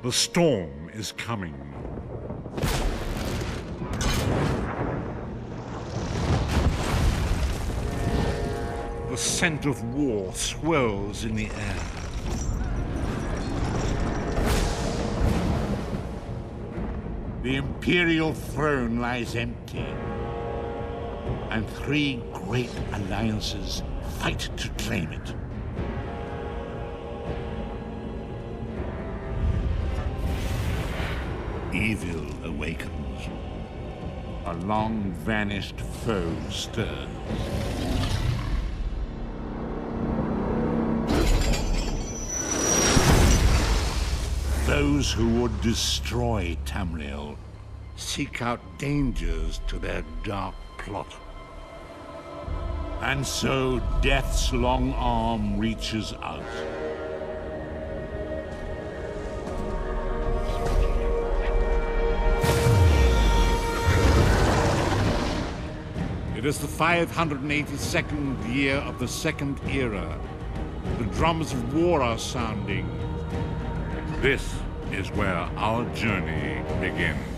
The storm is coming. The scent of war swirls in the air. The Imperial throne lies empty, and three great alliances fight to claim it. Evil awakens. A long-vanished foe stirs. Those who would destroy Tamriel seek out dangers to their dark plot. And so Death's long arm reaches out. It is the 582nd year of the Second Era. The drums of war are sounding. This is where our journey begins.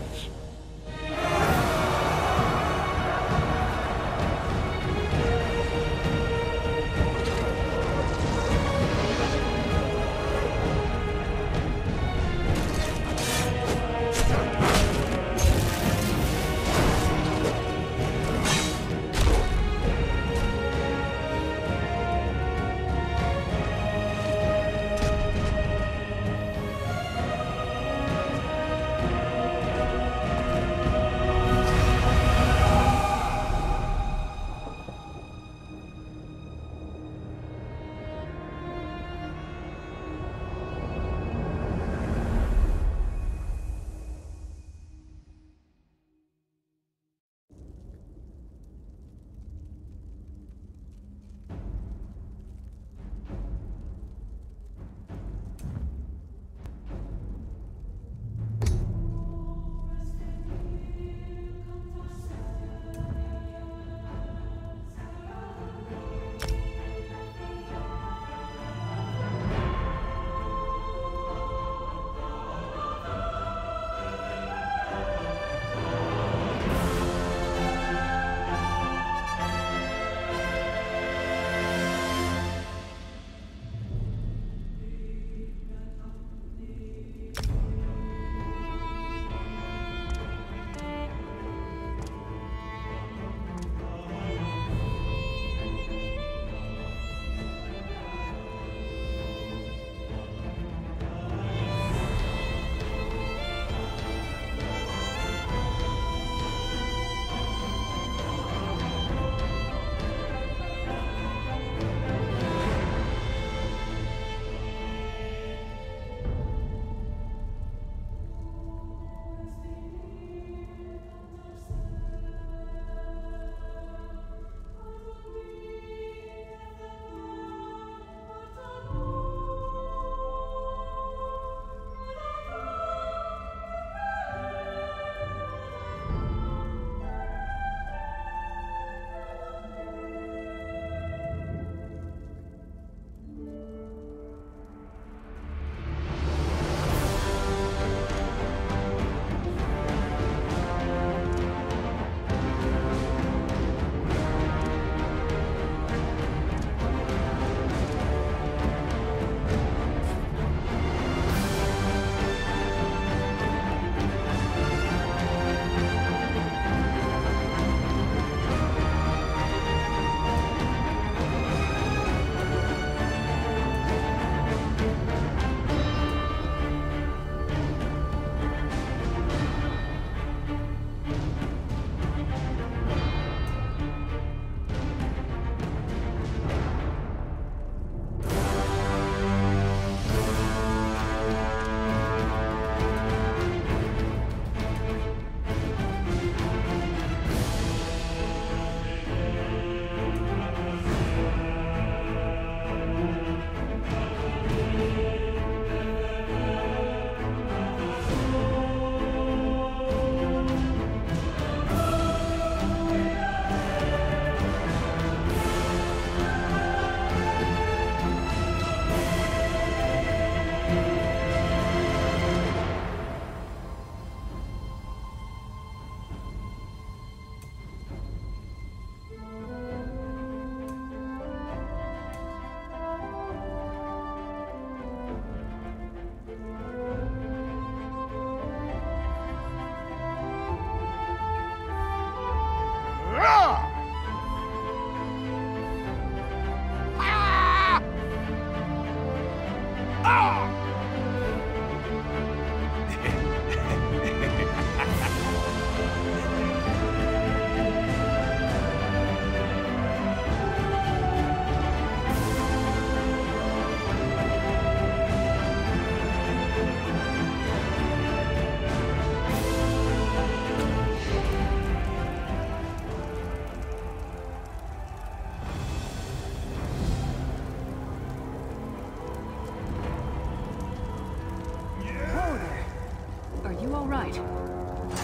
right.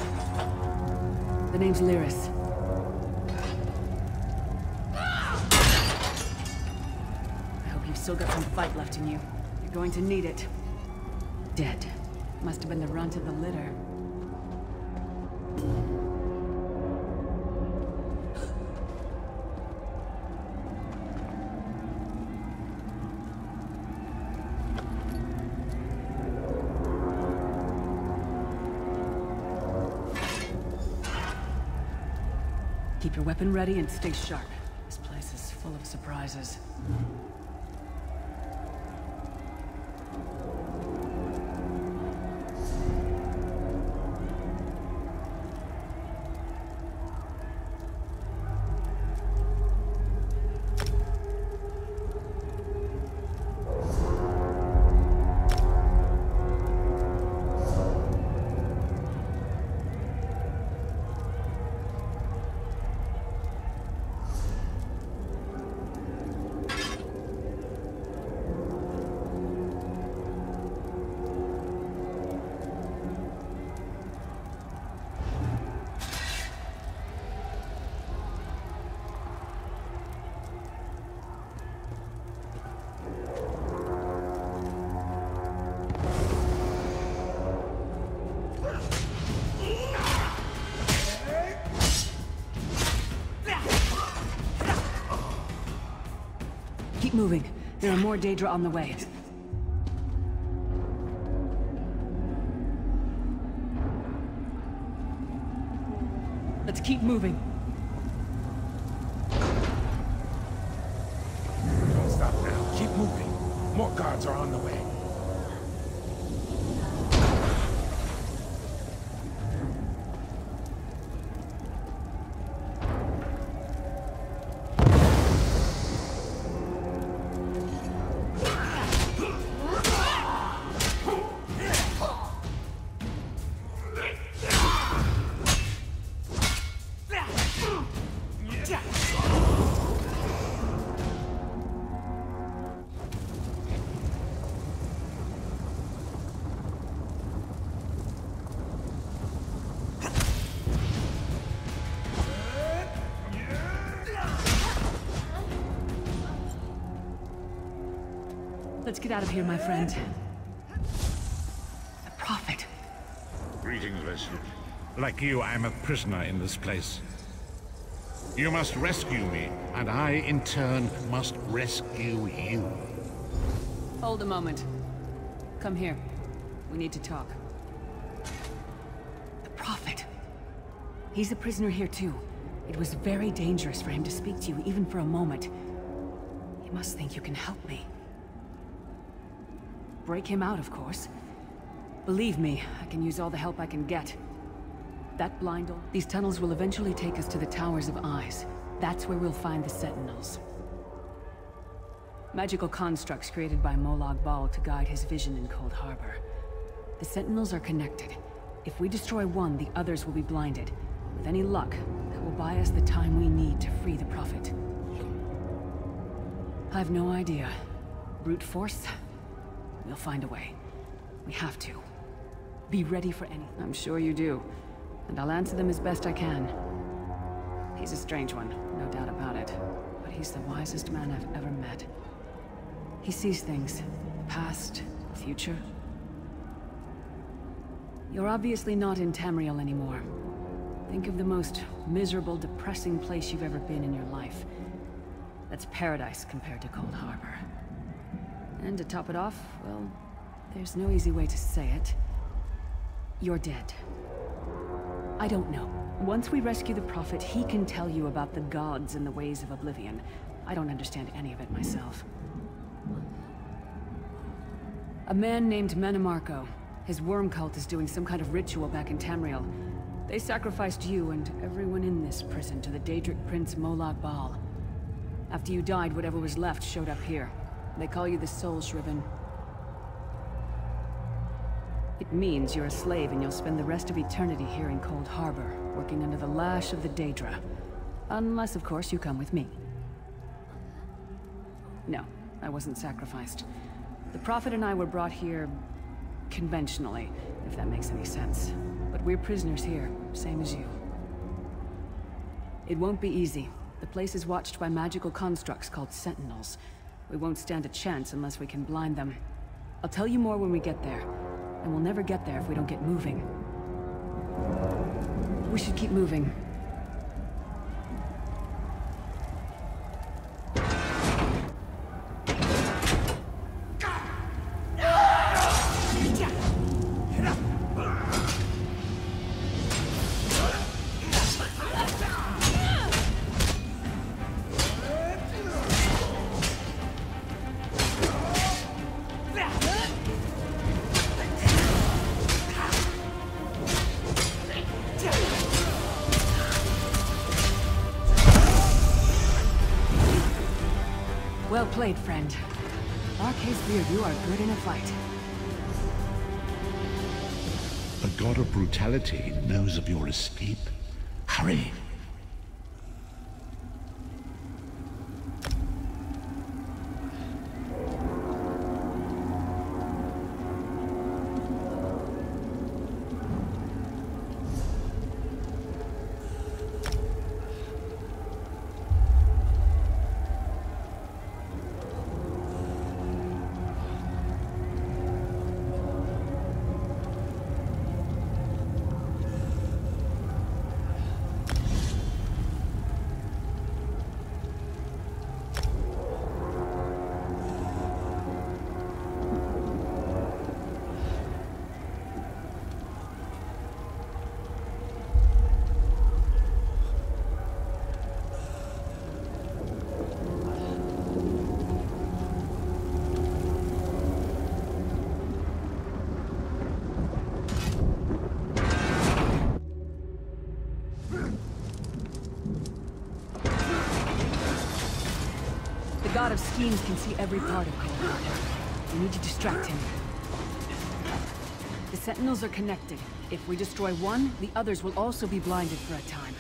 The name's Lyris. I hope you've still got some fight left in you. You're going to need it. Dead. Must have been the runt of the litter. Keep your weapon ready and stay sharp. This place is full of surprises. Keep moving. There are more Daedra on the way. Let's keep moving. Don't stop now. Keep moving. More guards are on the way. Let's get out of here, my friend. The Prophet. Greetings, Listen. Like you, I'm a prisoner in this place. You must rescue me, and I, in turn, must rescue you. Hold a moment. Come here. We need to talk. The Prophet. He's a prisoner here, too. It was very dangerous for him to speak to you, even for a moment. You must think you can help me. Break him out, of course. Believe me, I can use all the help I can get. That blind... These tunnels will eventually take us to the Towers of Eyes. That's where we'll find the Sentinels. Magical constructs created by Molag Bal to guide his vision in Cold Harbor. The Sentinels are connected. If we destroy one, the others will be blinded. With any luck, that will buy us the time we need to free the Prophet. I've no idea. Brute force? We'll find a way. We have to. Be ready for anything. I'm sure you do. And I'll answer them as best I can. He's a strange one, no doubt about it. But he's the wisest man I've ever met. He sees things. The past, the future. You're obviously not in Tamriel anymore. Think of the most miserable, depressing place you've ever been in your life. That's paradise compared to Cold Harbor. And to top it off, well, there's no easy way to say it. You're dead. I don't know. Once we rescue the Prophet, he can tell you about the gods and the ways of oblivion. I don't understand any of it myself. A man named Manamarco. His worm cult is doing some kind of ritual back in Tamriel. They sacrificed you and everyone in this prison to the Daedric Prince Molag Bal. After you died, whatever was left showed up here. They call you the Soul Shriven. It means you're a slave and you'll spend the rest of eternity here in Cold Harbor, working under the lash of the Daedra. Unless, of course, you come with me. No, I wasn't sacrificed. The Prophet and I were brought here conventionally, if that makes any sense. But we're prisoners here, same as you. It won't be easy. The place is watched by magical constructs called Sentinels. We won't stand a chance unless we can blind them. I'll tell you more when we get there. And we'll never get there if we don't get moving. We should keep moving. Well played, friend. Arcade's beard, you are good in a fight. The god of brutality knows of your escape. Hurry! The god of schemes can see every part of Cold Harbor. We need to distract him. The Sentinels are connected. If we destroy one, the others will also be blinded for a time.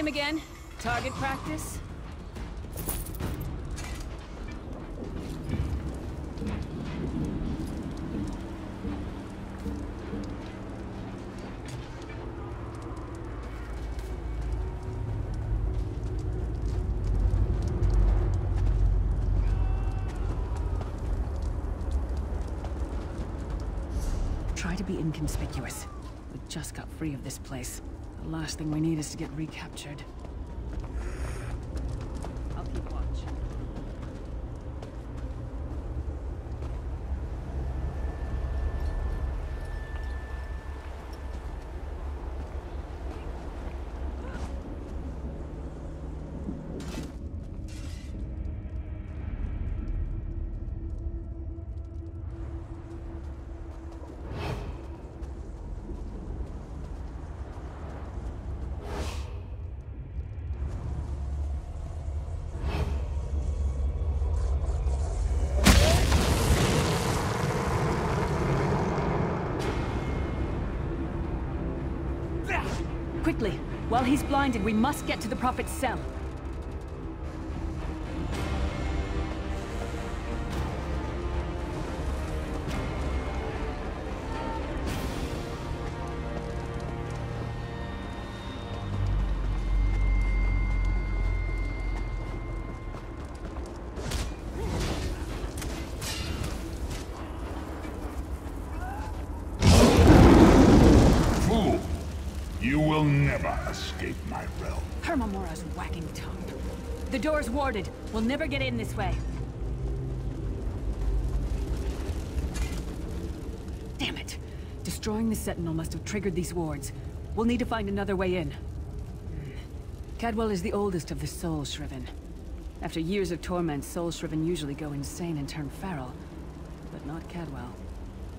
Again? Target practice? Try to be inconspicuous. We just got free of this place. The last thing we need is to get recaptured. I'll keep watch. Quickly! While he's blinded, we must get to the Prophet's cell. You will never escape my realm. Hermamora's wagging tongue. The door's warded. We'll never get in this way. Damn it. Destroying the Sentinel must have triggered these wards. We'll need to find another way in. Cadwell is the oldest of the Soul Shriven. After years of torment, Soul Shriven usually go insane and turn feral. But not Cadwell.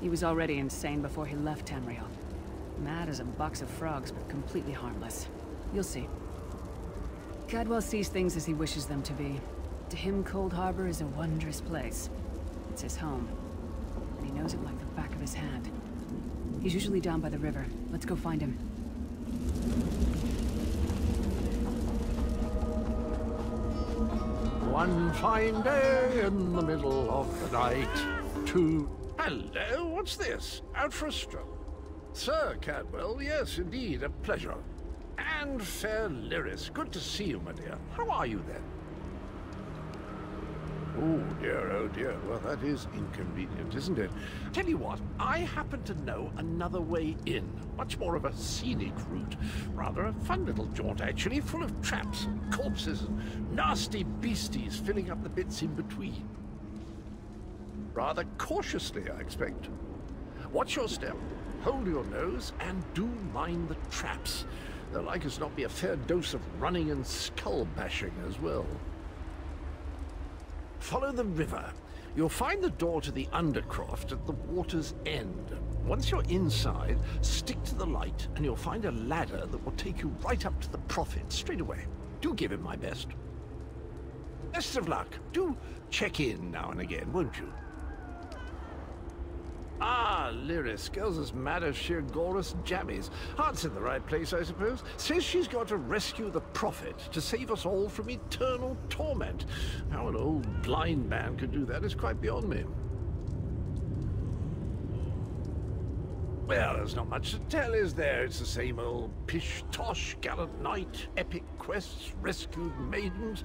He was already insane before he left Tamriel. Mad as a box of frogs, but completely harmless. You'll see. Cadwell sees things as he wishes them to be. To him, Cold Harbor is a wondrous place. It's his home. And he knows it like the back of his hand. He's usually down by the river. Let's go find him. One fine day in the middle of the night, two... Hello, what's this? Out for a stroll? Sir Cadwell, yes, indeed, a pleasure. And fair Lyris, good to see you, my dear. How are you, then? Oh dear, well, that is inconvenient, isn't it? Tell you what, I happen to know another way in. Much more of a scenic route. Rather a fun little jaunt, actually, full of traps and corpses and nasty beasties filling up the bits in between. Rather cautiously, I expect. Watch your step, hold your nose, and do mind the traps. There'll like as not be a fair dose of running and skull bashing as well. Follow the river. You'll find the door to the Undercroft at the water's end. Once you're inside, stick to the light, and you'll find a ladder that will take you right up to the Prophet straight away. Do give him my best. Best of luck. Do check in now and again, won't you? Ah, Lyris, girl's as mad as sheer Gorus jammies. Heart's in the right place, I suppose. Says she's got to rescue the Prophet to save us all from eternal torment. How an old blind man could do that is quite beyond me. Well, there's not much to tell, is there? It's the same old pish-tosh, gallant knight, epic quests, rescued maidens.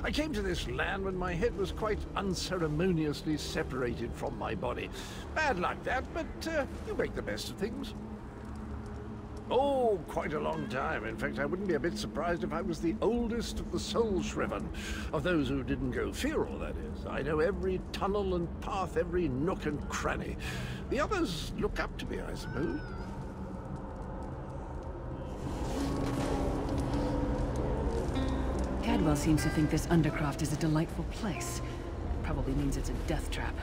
I came to this land when my head was quite unceremoniously separated from my body. Bad luck that, but you make the best of things. Oh, quite a long time. In fact, I wouldn't be a bit surprised if I was the oldest of the Soul Shriven. Of those who didn't go feral, that is. I know every tunnel and path, every nook and cranny. The others look up to me, I suppose. Cadwell seems to think this Undercroft is a delightful place. Probably means it's a death trap.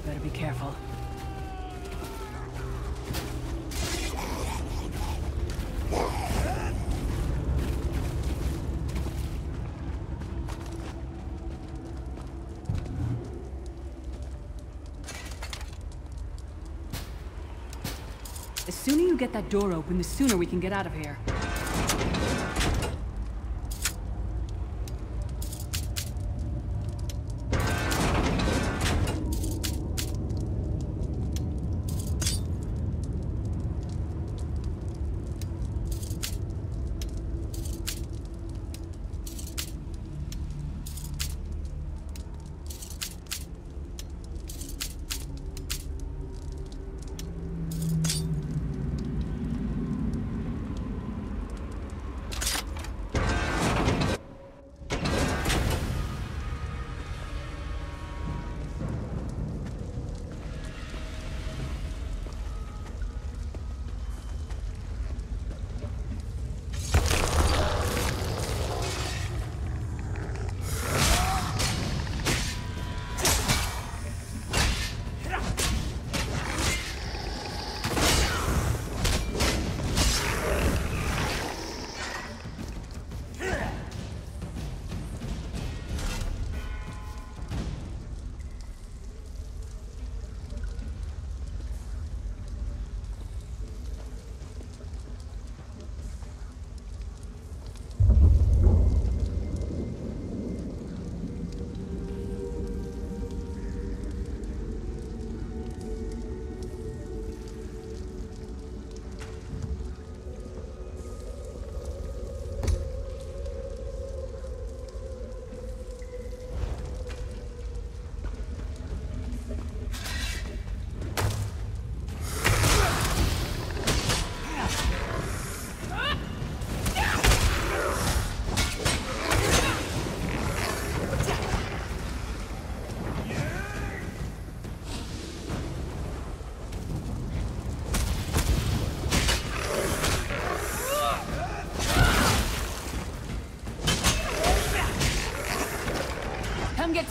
Better be careful. The sooner you get that door open, the sooner we can get out of here.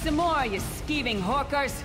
some more, you scheming hawkers?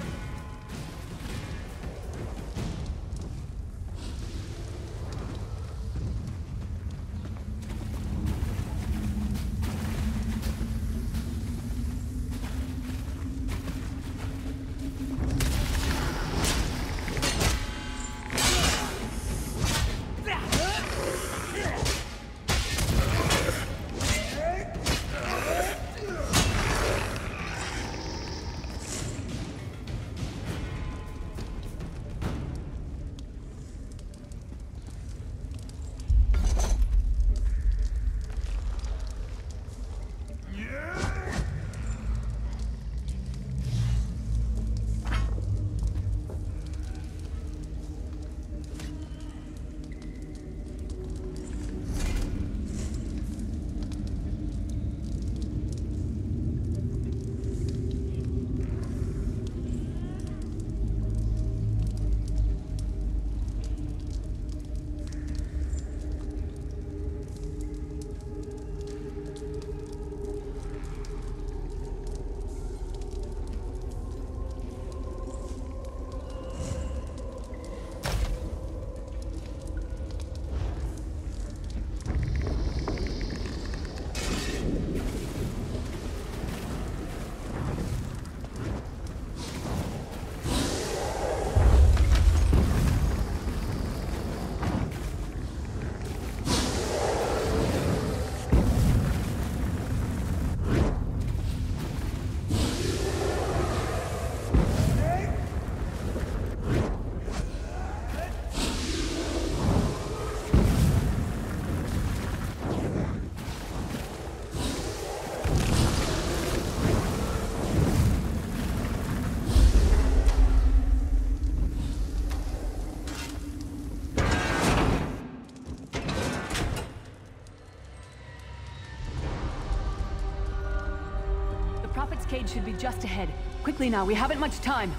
Cage should be just ahead. Quickly now, we haven't much time.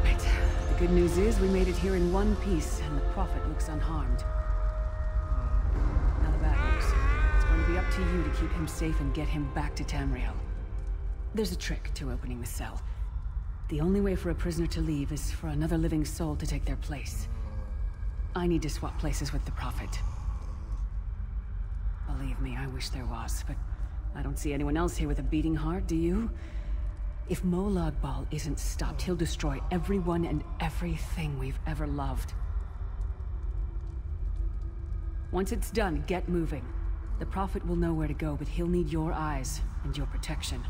Right. The good news is we made it here in one piece, and the Prophet looks unharmed. Now the bad news. It's going to be up to you to keep him safe and get him back to Tamriel. There's a trick to opening the cell. The only way for a prisoner to leave is for another living soul to take their place. I need to swap places with the Prophet. Believe me, I wish there was, but I don't see anyone else here with a beating heart, do you? If Molag Bal isn't stopped, he'll destroy everyone and everything we've ever loved. Once it's done, get moving. The Prophet will know where to go, but he'll need your eyes and your protection.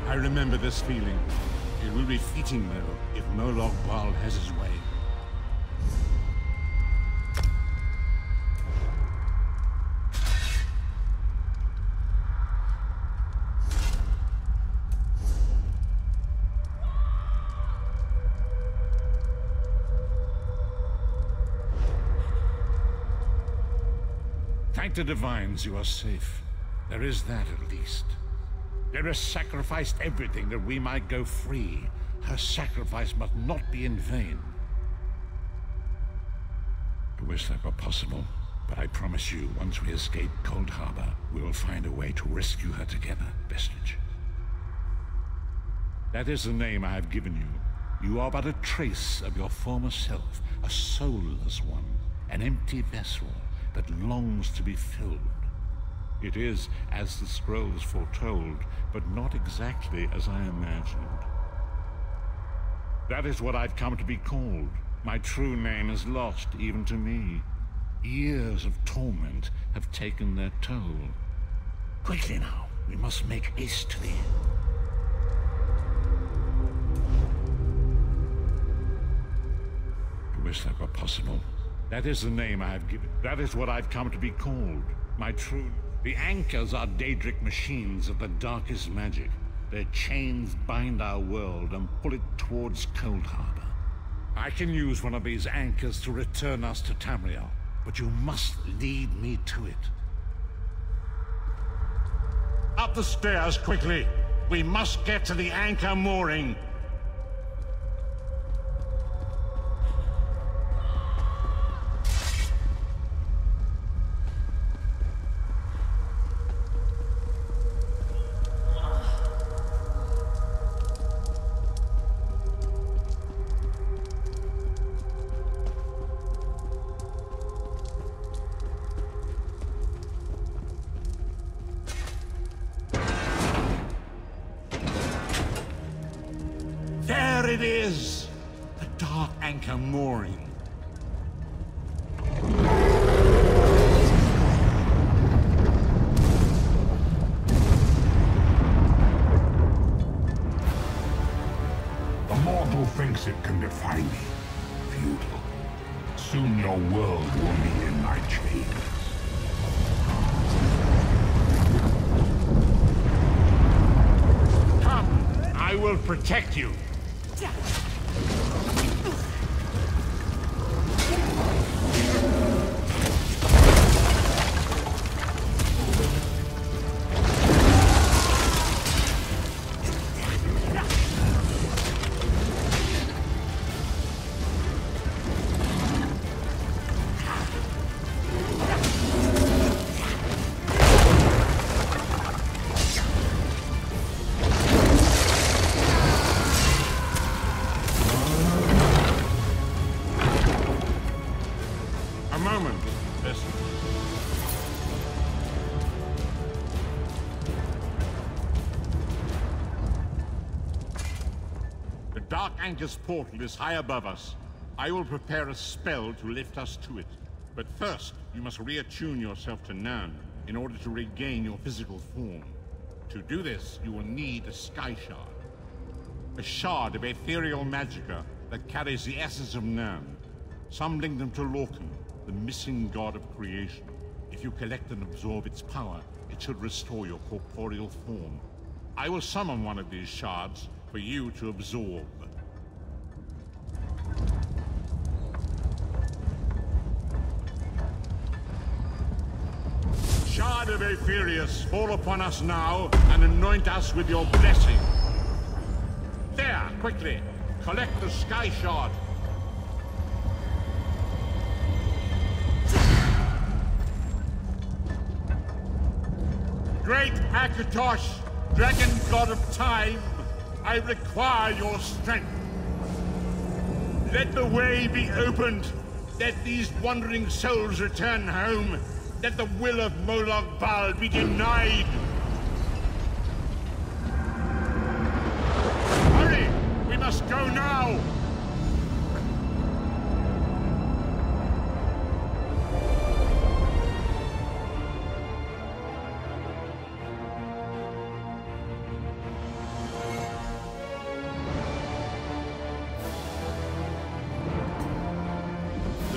I remember this feeling. It will be fleeting, though, if Molag Bal has his way. Thank the divines you are safe. There is that, at least. There sacrificed everything that we might go free. Her sacrifice must not be in vain. I wish that were possible. But I promise you, once we escape Cold Harbor, we will find a way to rescue her together, Vestige. That is the name I have given you. You are but a trace of your former self, a soulless one, an empty vessel that longs to be filled. It is as the scrolls foretold, but not exactly as I imagined. That is what I've come to be called. My true name is lost even to me. Years of torment have taken their toll. Quickly now, we must make haste to the end. I wish that were possible. That is the name I have given. That is what I've come to be called. My true... The anchors are Daedric machines of the darkest magic. Their chains bind our world and pull it towards Cold Harbor. I can use one of these anchors to return us to Tamriel, but you must lead me to it. Up the stairs, quickly! We must get to the anchor mooring! There it is! The dark anchor mooring. The mortal thinks it can defy me. Futile. Soon your world will be in my chains. Come, I will protect you. The Dark Anchor's portal is high above us. I will prepare a spell to lift us to it. But first, you must reattune yourself to Nern in order to regain your physical form. To do this, you will need a Sky Shard. A shard of ethereal magicka that carries the essence of Nern. Some link them to Lorcan, the missing god of creation. If you collect and absorb its power, it should restore your corporeal form. I will summon one of these shards for you to absorb. Shard of Aetherius, fall upon us now and anoint us with your blessing. There, quickly, collect the Sky Shard. Great Akatosh, dragon god of time, I require your strength. Let the way be opened. Let these wandering souls return home. Let the will of Molag Bal be denied. Hurry! We must go now!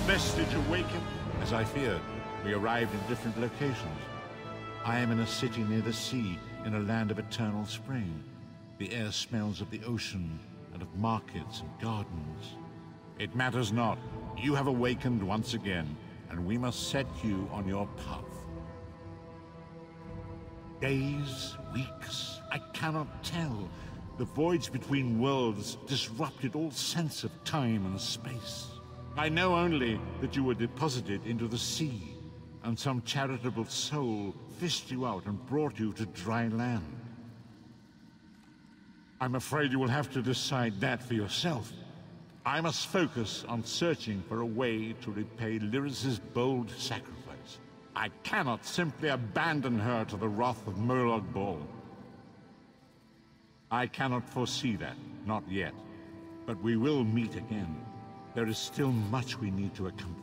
Vestige awakened, as I feared. We arrived in different locations. I am in a city near the sea, in a land of eternal spring. The air smells of the ocean, and of markets and gardens. It matters not. You have awakened once again, and we must set you on your path. Days, weeks, I cannot tell. The voids between worlds disrupted all sense of time and space. I know only that you were deposited into the sea, and some charitable soul fished you out and brought you to dry land. I'm afraid you will have to decide that for yourself. I must focus on searching for a way to repay Lyris's bold sacrifice. I cannot simply abandon her to the wrath of Molag Bal. I cannot foresee that, not yet. But we will meet again. There is still much we need to accomplish.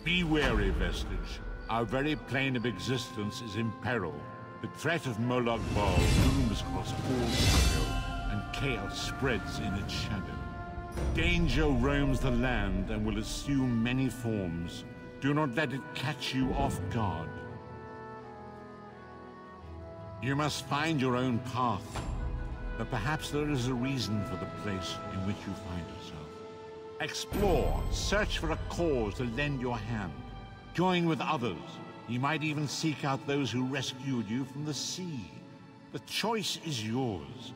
Be wary, Vestige. Our very plane of existence is in peril. The threat of Molag Bal looms across all Tamriel, and chaos spreads in its shadow. Danger roams the land and will assume many forms. Do not let it catch you off guard. You must find your own path, but perhaps there is a reason for the place in which you find yourself. Explore, search for a cause to lend your hand. Join with others. You might even seek out those who rescued you from the sea. The choice is yours.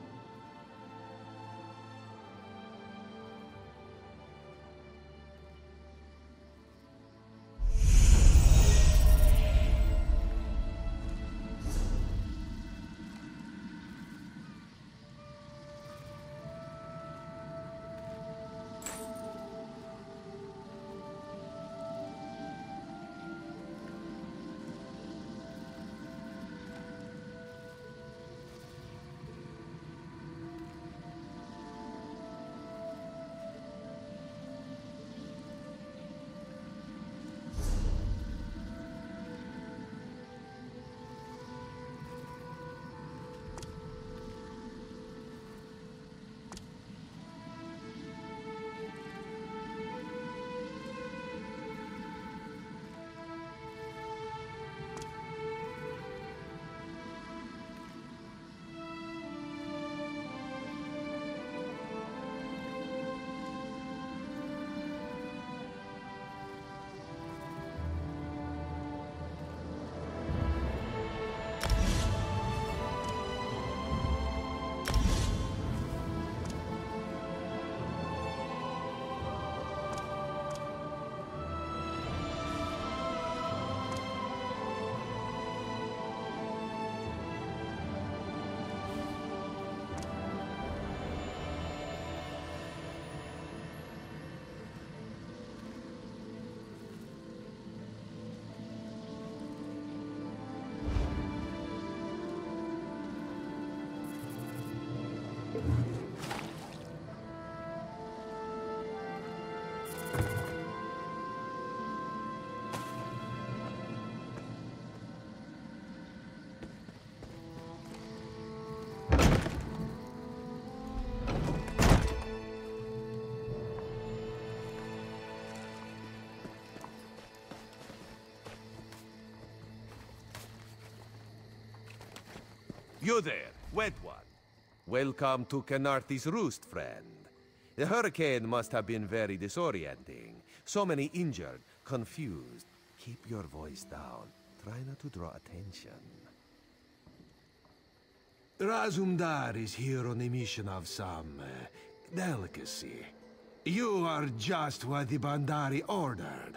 You there, wet one. Welcome to Kenarthi's roost, friend. The hurricane must have been very disorienting. So many injured, confused. Keep your voice down. Try not to draw attention. Razumdar is here on a mission of some delicacy. You are just what the Bandari ordered.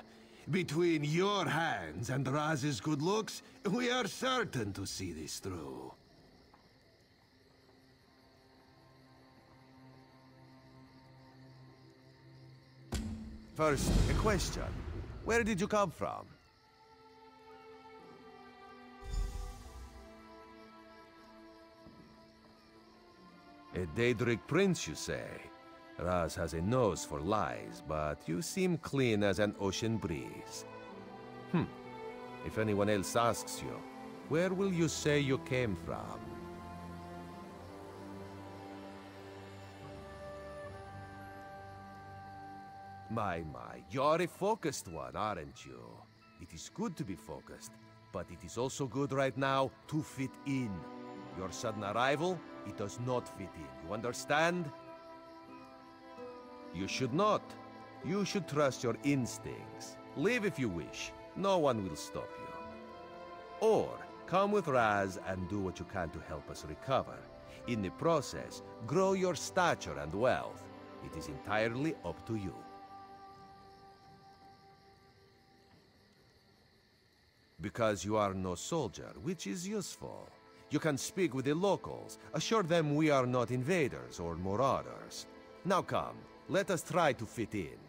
Between your hands and Raz's good looks, we are certain to see this through. First, a question. Where did you come from? A Daedric prince, you say? Raz has a nose for lies, but you seem clean as an ocean breeze. If anyone else asks you, where will you say you came from? My, you're a focused one, aren't you? It is good to be focused, but it is also good right now to fit in. Your sudden arrival, it does not fit in, you understand? You should not. You should trust your instincts. Leave if you wish. No one will stop you. Or, come with Raz and do what you can to help us recover. In the process, grow your stature and wealth. It is entirely up to you. because you are no soldier, which is useful. You can speak with the locals, assure them we are not invaders or marauders. Now come, let us try to fit in.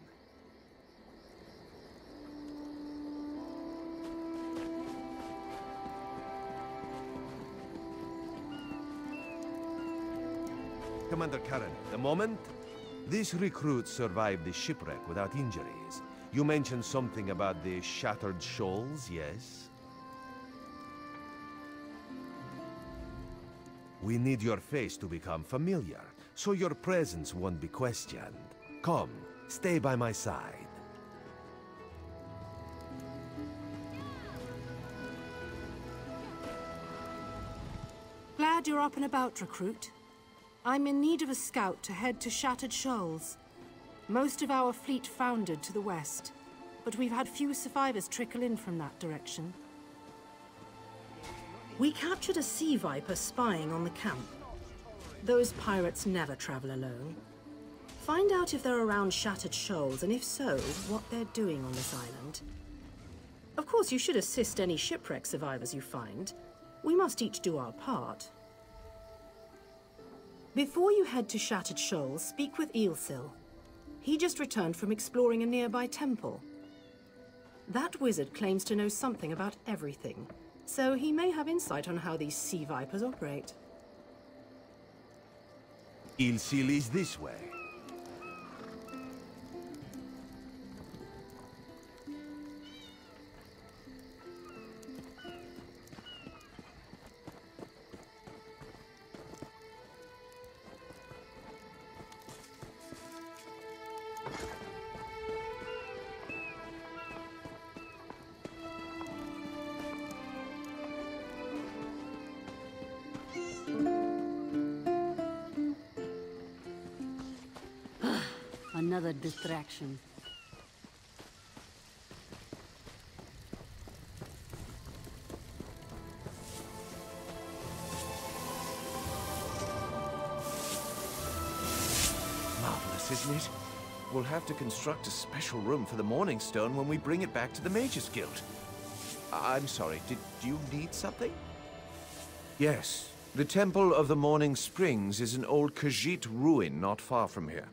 Commander Karen, a moment. This recruit survived the shipwreck without injuries. You mentioned something about the shattered shoals, yes? We need your face to become familiar, so your presence won't be questioned. Come, stay by my side. Glad you're up and about, recruit. I'm in need of a scout to head to Shattered Shoals. Most of our fleet foundered to the west, but we've had few survivors trickle in from that direction. We captured a sea viper spying on the camp. Those pirates never travel alone. Find out if they're around Shattered Shoals, and if so, what they're doing on this island. Of course, you should assist any shipwreck survivors you find. We must each do our part. Before you head to Shattered Shoals, speak with Eelsil. He just returned from exploring a nearby temple. That wizard claims to know something about everything, so he may have insight on how these sea vipers operate. Eelsil is this way. Another distraction. Marvelous, isn't it? We'll have to construct a special room for the Morning Stone when we bring it back to the Mages Guild. I'm sorry, did you need something? Yes. The Temple of the Morning Springs is an old Khajiit ruin not far from here.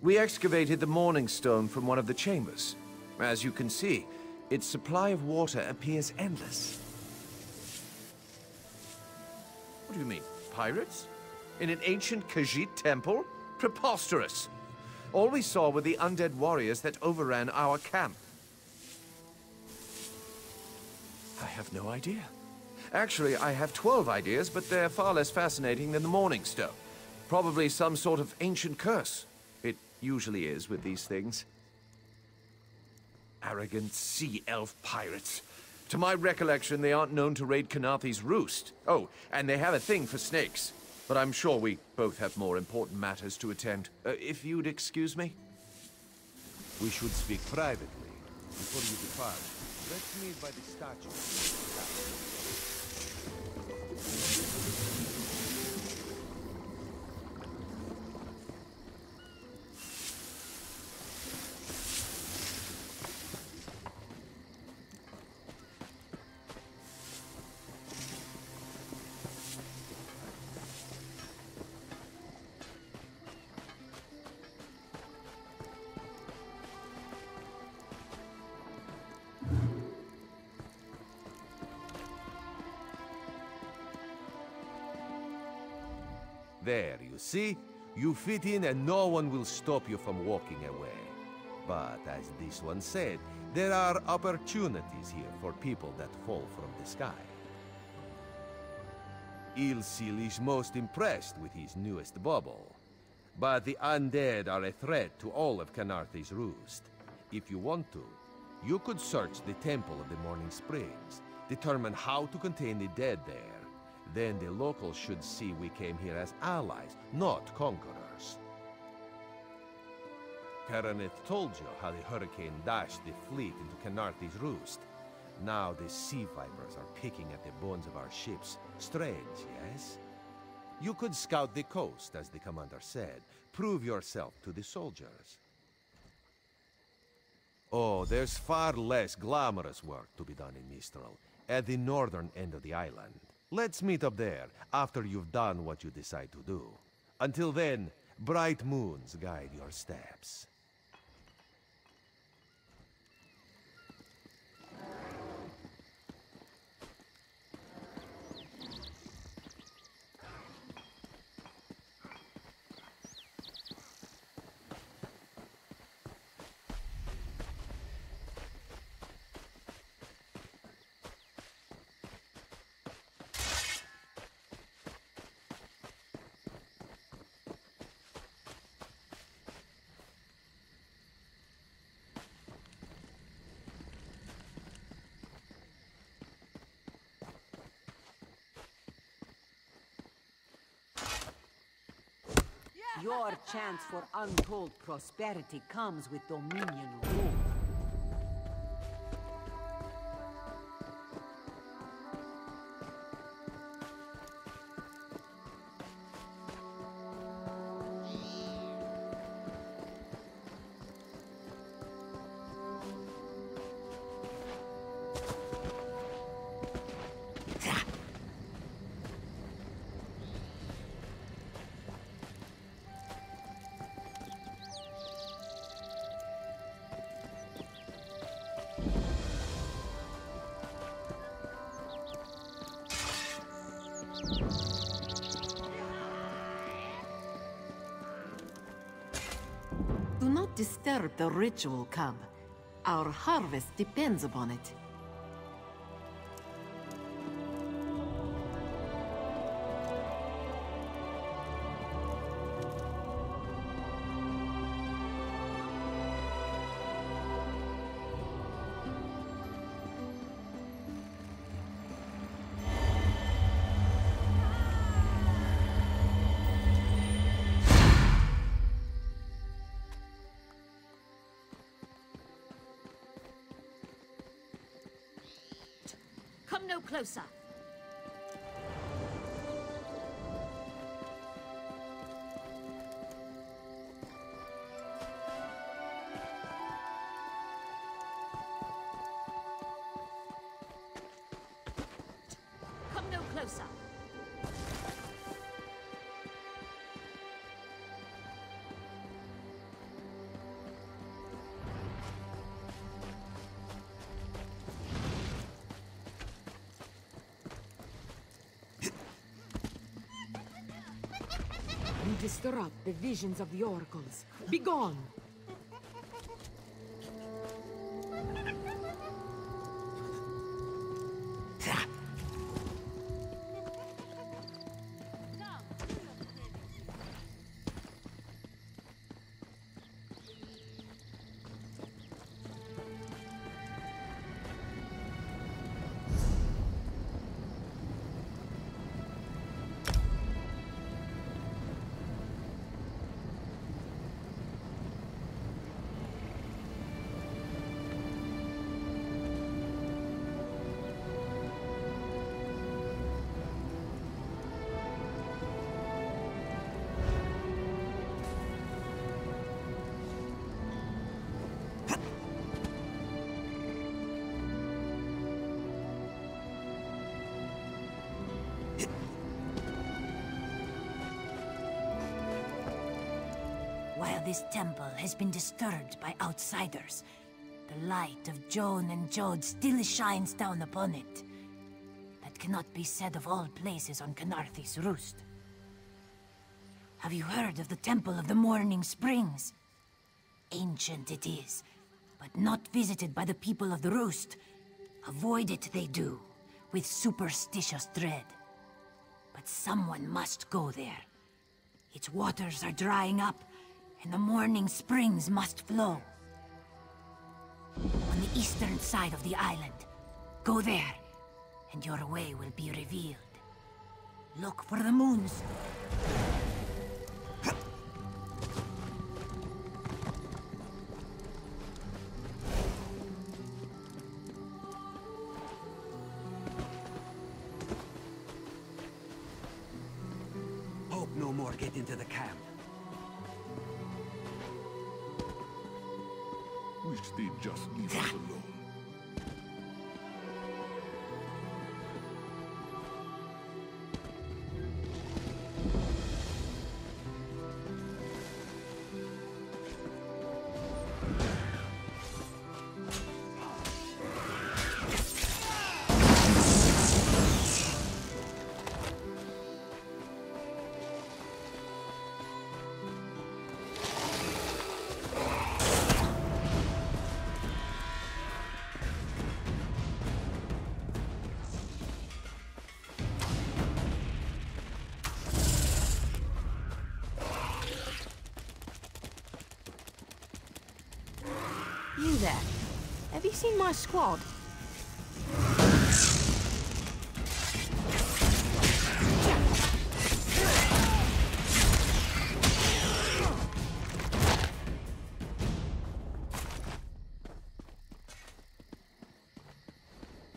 We excavated the Morning Stone from one of the chambers. As you can see, its supply of water appears endless. What do you mean, pirates? In an ancient Khajiit temple? Preposterous! All we saw were the undead warriors that overran our camp. I have no idea. Actually, I have 12 ideas, but they're far less fascinating than the Morning Stone. Probably some sort of ancient curse. It usually is with these things. Arrogant sea elf pirates. To my recollection, they aren't known to raid Khenarthi's roost. Oh, and they have a thing for snakes. But I'm sure we both have more important matters to attend. If you'd excuse me? We should speak privately. Before you depart, let's meet by the statue. There, you see? You fit in and no one will stop you from walking away. But as this one said, there are opportunities here for people that fall from the sky. Eelsil is most impressed with his newest bauble. But the undead are a threat to all of Khenarthi's roost. If you want to, you could search the Temple of the Morning Springs, determine how to contain the dead there. Then the locals should see we came here as allies, not conquerors. Karaneth told you how the hurricane dashed the fleet into Khenarthi's roost. Now the sea vipers are picking at the bones of our ships. Strange, yes? You could scout the coast, as the commander said. Prove yourself to the soldiers. Oh, there's far less glamorous work to be done in Mistral. at the northern end of the island. Let's meet up there after you've done what you decide to do. Until then, bright moons guide your steps. Your chance for untold prosperity comes with Dominion rule. Do not disturb the ritual, cub. Our harvest depends upon it. Come no closer. Come no closer. You disrupt the visions of the oracles. Begone! While this temple has been disturbed by outsiders, the light of Joan and Jode still shines down upon it. That cannot be said of all places on Canarthis Roost. Have you heard of the Temple of the Morning Springs? Ancient it is, but not visited by the people of the Roost. Avoid it they do, with superstitious dread. But someone must go there. Its waters are drying up, and the morning springs must flow. On the eastern side of the island. Go there, and your way will be revealed. Look for the moons. Hope no more get into the camp. Wish they'd just leave us alone. there. Have you seen my squad?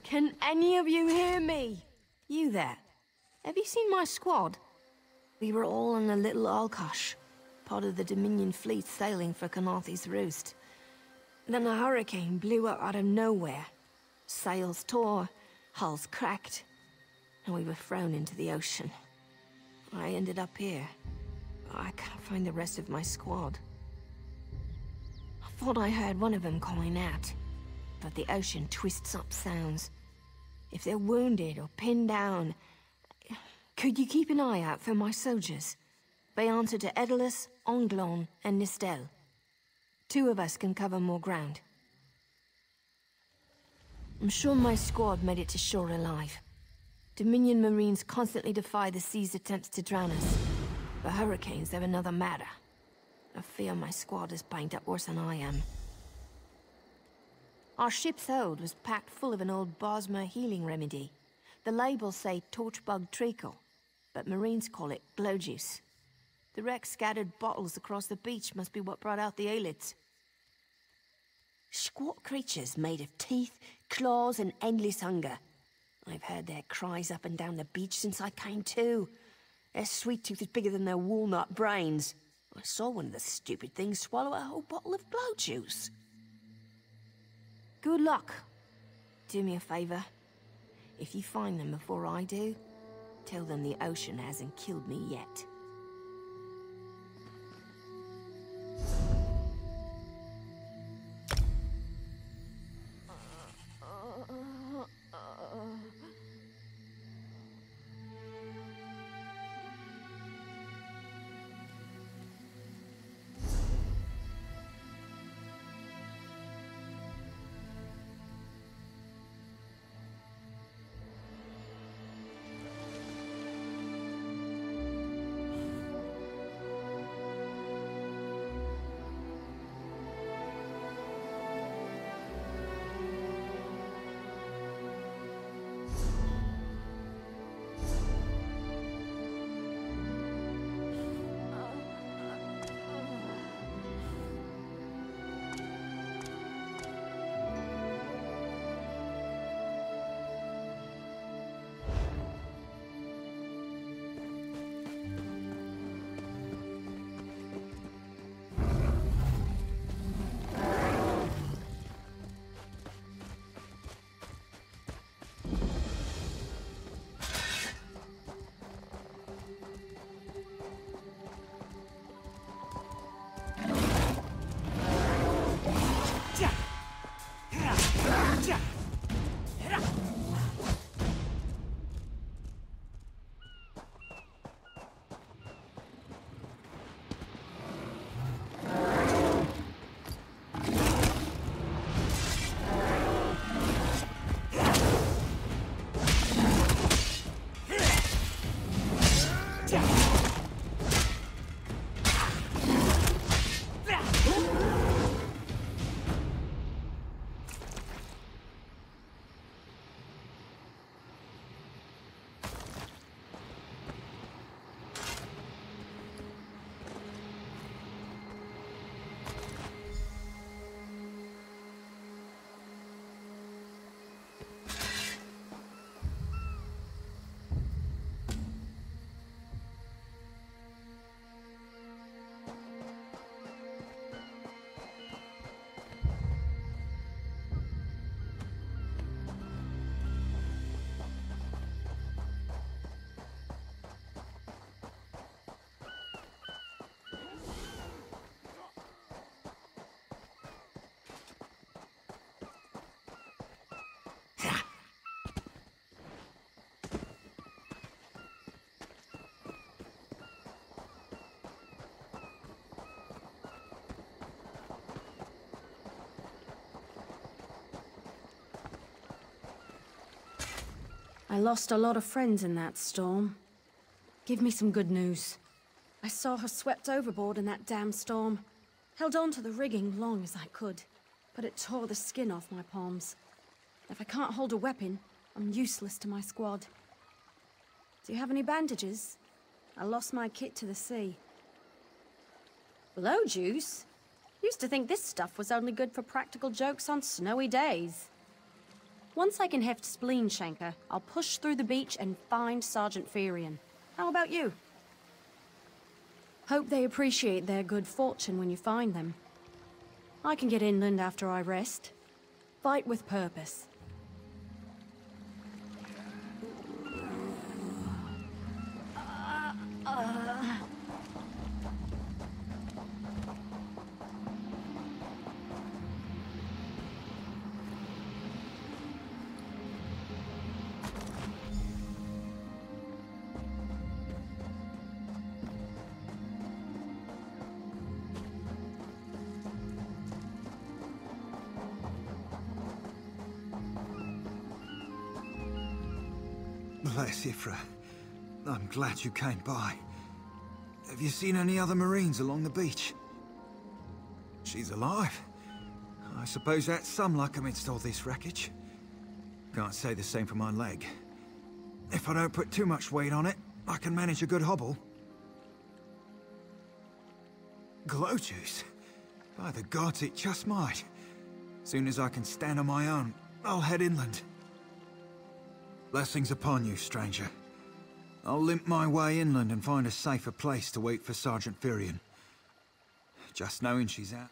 Can any of you hear me? You there. Have you seen my squad? We were all in a little Alkosh, part of the Dominion fleet sailing for Canarthy's Roost. Then a hurricane blew up out of nowhere. Sails tore, hulls cracked, and we were thrown into the ocean. I ended up here. I can't find the rest of my squad. I thought I heard one of them calling out, but the ocean twists up sounds. If they're wounded or pinned down, could you keep an eye out for my soldiers? They answer to Edalus, Onglon, and Nistel. 2 of us can cover more ground. I'm sure my squad made it to shore alive. Dominion Marines constantly defy the sea's attempts to drown us. But hurricanes, they're another matter. I fear my squad is banged up worse than I am. Our ship's hold was packed full of an old Bosmer healing remedy. The labels say torchbug treacle, but Marines call it glow juice. The wreck scattered bottles across the beach must be what brought out the aelids. Squat creatures made of teeth, claws, and endless hunger. I've heard their cries up and down the beach since I came to. Their sweet tooth is bigger than their walnut brains. I saw one of the stupid things swallow a whole bottle of glow juice. Good luck. Do me a favor. If you find them before I do, tell them the ocean hasn't killed me yet. I lost a lot of friends in that storm. Give me some good news. I saw her swept overboard in that damn storm. Held on to the rigging long as I could. but it tore the skin off my palms. If I can't hold a weapon, I'm useless to my squad. Do you have any bandages? I lost my kit to the sea. Blow juice? Used to think this stuff was only good for practical jokes on snowy days. Once I can heft Spleen Shanker, I'll push through the beach and find Sergeant Ferian. How about you? Hope they appreciate their good fortune when you find them. I can get inland after I rest. Fight with purpose. Bless Ifra. I'm glad you came by. Have you seen any other Marines along the beach? She's alive. I suppose that's some luck amidst all this wreckage. Can't say the same for my leg. If I don't put too much weight on it, I can manage a good hobble. Glow juice? By the gods, it just might. Soon as I can stand on my own, I'll head inland. Blessings upon you, stranger. I'll limp my way inland and find a safer place to wait for Sergeant Ferian. Just knowing she's out.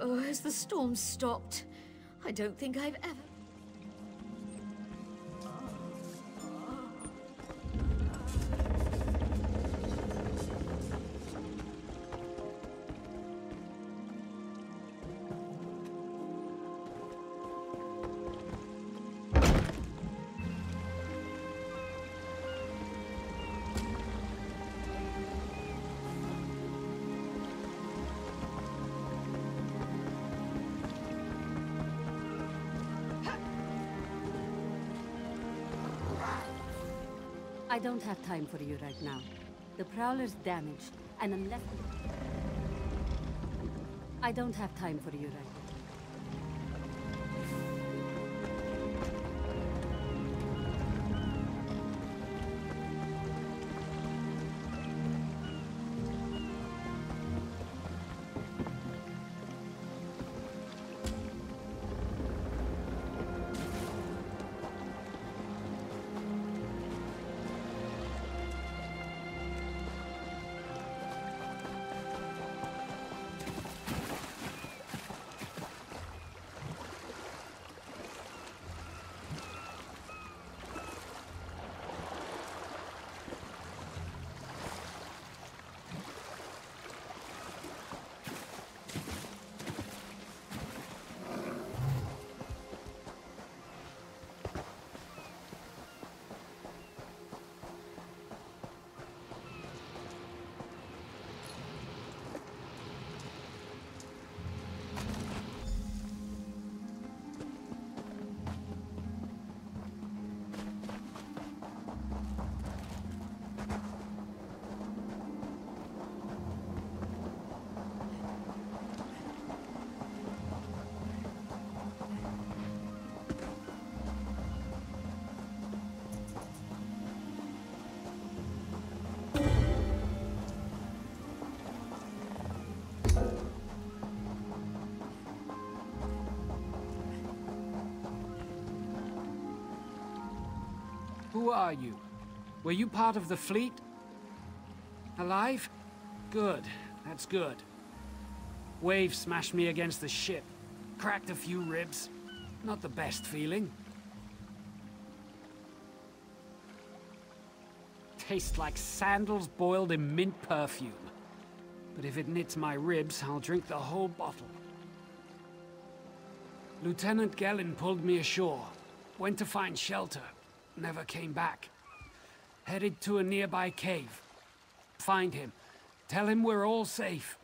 Oh, has the storm stopped? I don't think I've ever... I don't have time for you right now. The Prowler's damaged, and unless... I don't have time for you right now. Who are you? Were you part of the fleet? Alive? Good. That's good. Waves smashed me against the ship. Cracked a few ribs. Not the best feeling. Tastes like sandals boiled in mint perfume. But if it knits my ribs, I'll drink the whole bottle. Lieutenant Gellin pulled me ashore. Went to find shelter. Never came back. Headed to a nearby cave. Find him. Tell him we're all safe.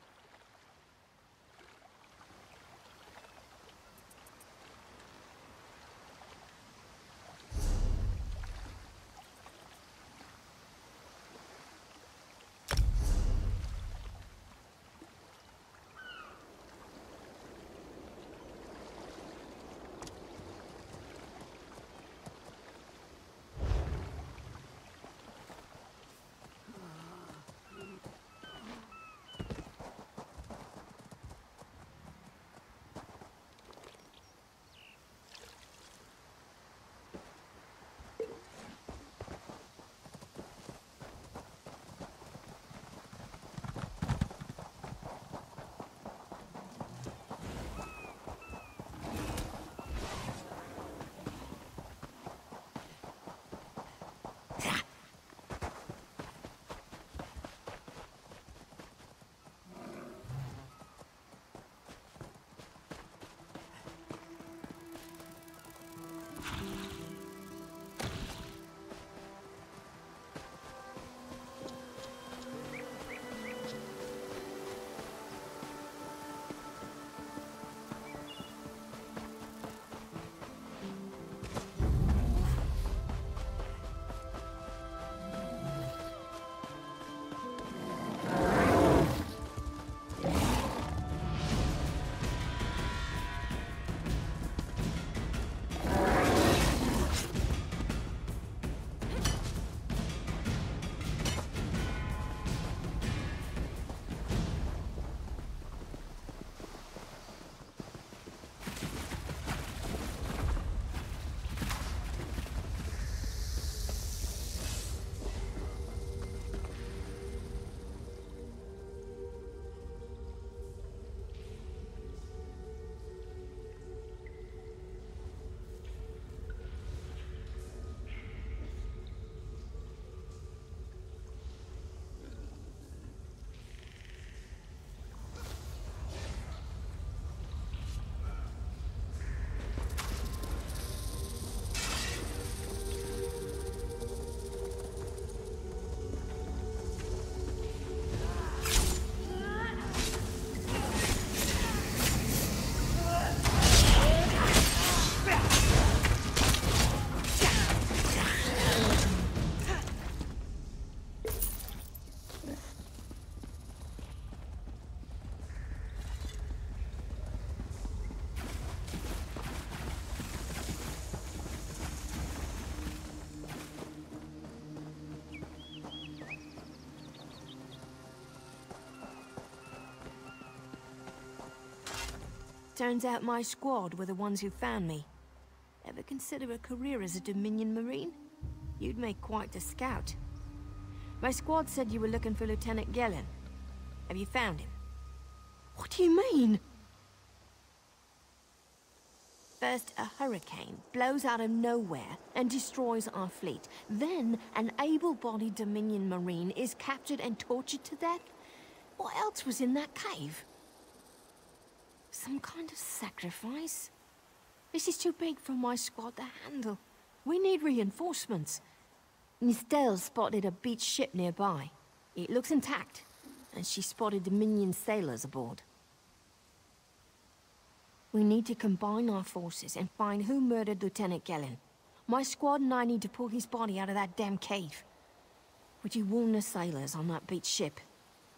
Turns out my squad were the ones who found me. Ever consider a career as a Dominion Marine? You'd make quite a scout. My squad said you were looking for Lieutenant Gellin. Have you found him? What do you mean? First, a hurricane blows out of nowhere and destroys our fleet. Then, an able-bodied Dominion Marine is captured and tortured to death? What else was in that cave? Some kind of sacrifice? This is too big for my squad to handle. We need reinforcements. Nistel spotted a beached ship nearby. It looks intact, and she spotted Dominion sailors aboard. We need to combine our forces and find who murdered Lieutenant Gellin. My squad and I need to pull his body out of that damn cave. Would you warn the sailors on that beached ship?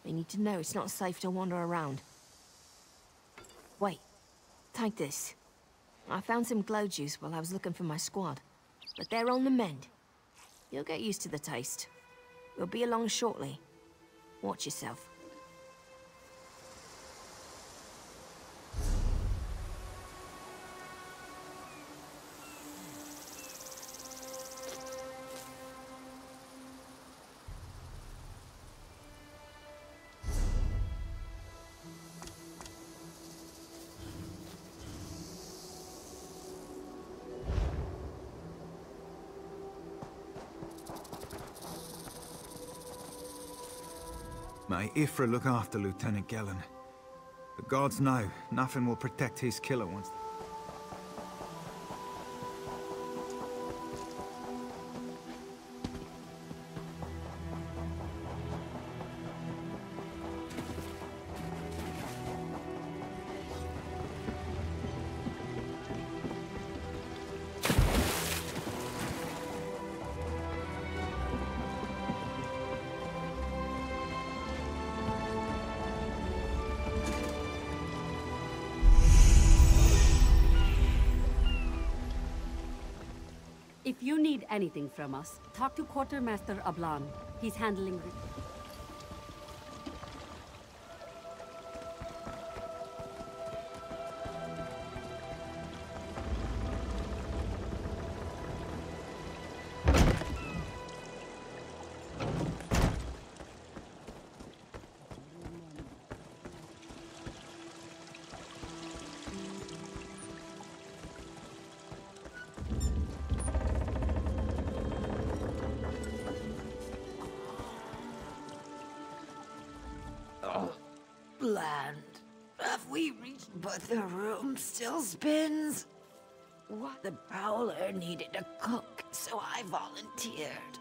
They need to know it's not safe to wander around. Wait, take this. I found some glow juice while I was looking for my squad, but they're on the mend. You'll get used to the taste. We'll be along shortly. Watch yourself. May Ifra look after Lieutenant Gellin. The gods know nothing will protect his killer once... If you need anything from us, talk to Quartermaster Ablan. He's handling... Bland. Have we reached but the room still spins? What? The Prowler needed a cook, so I volunteered.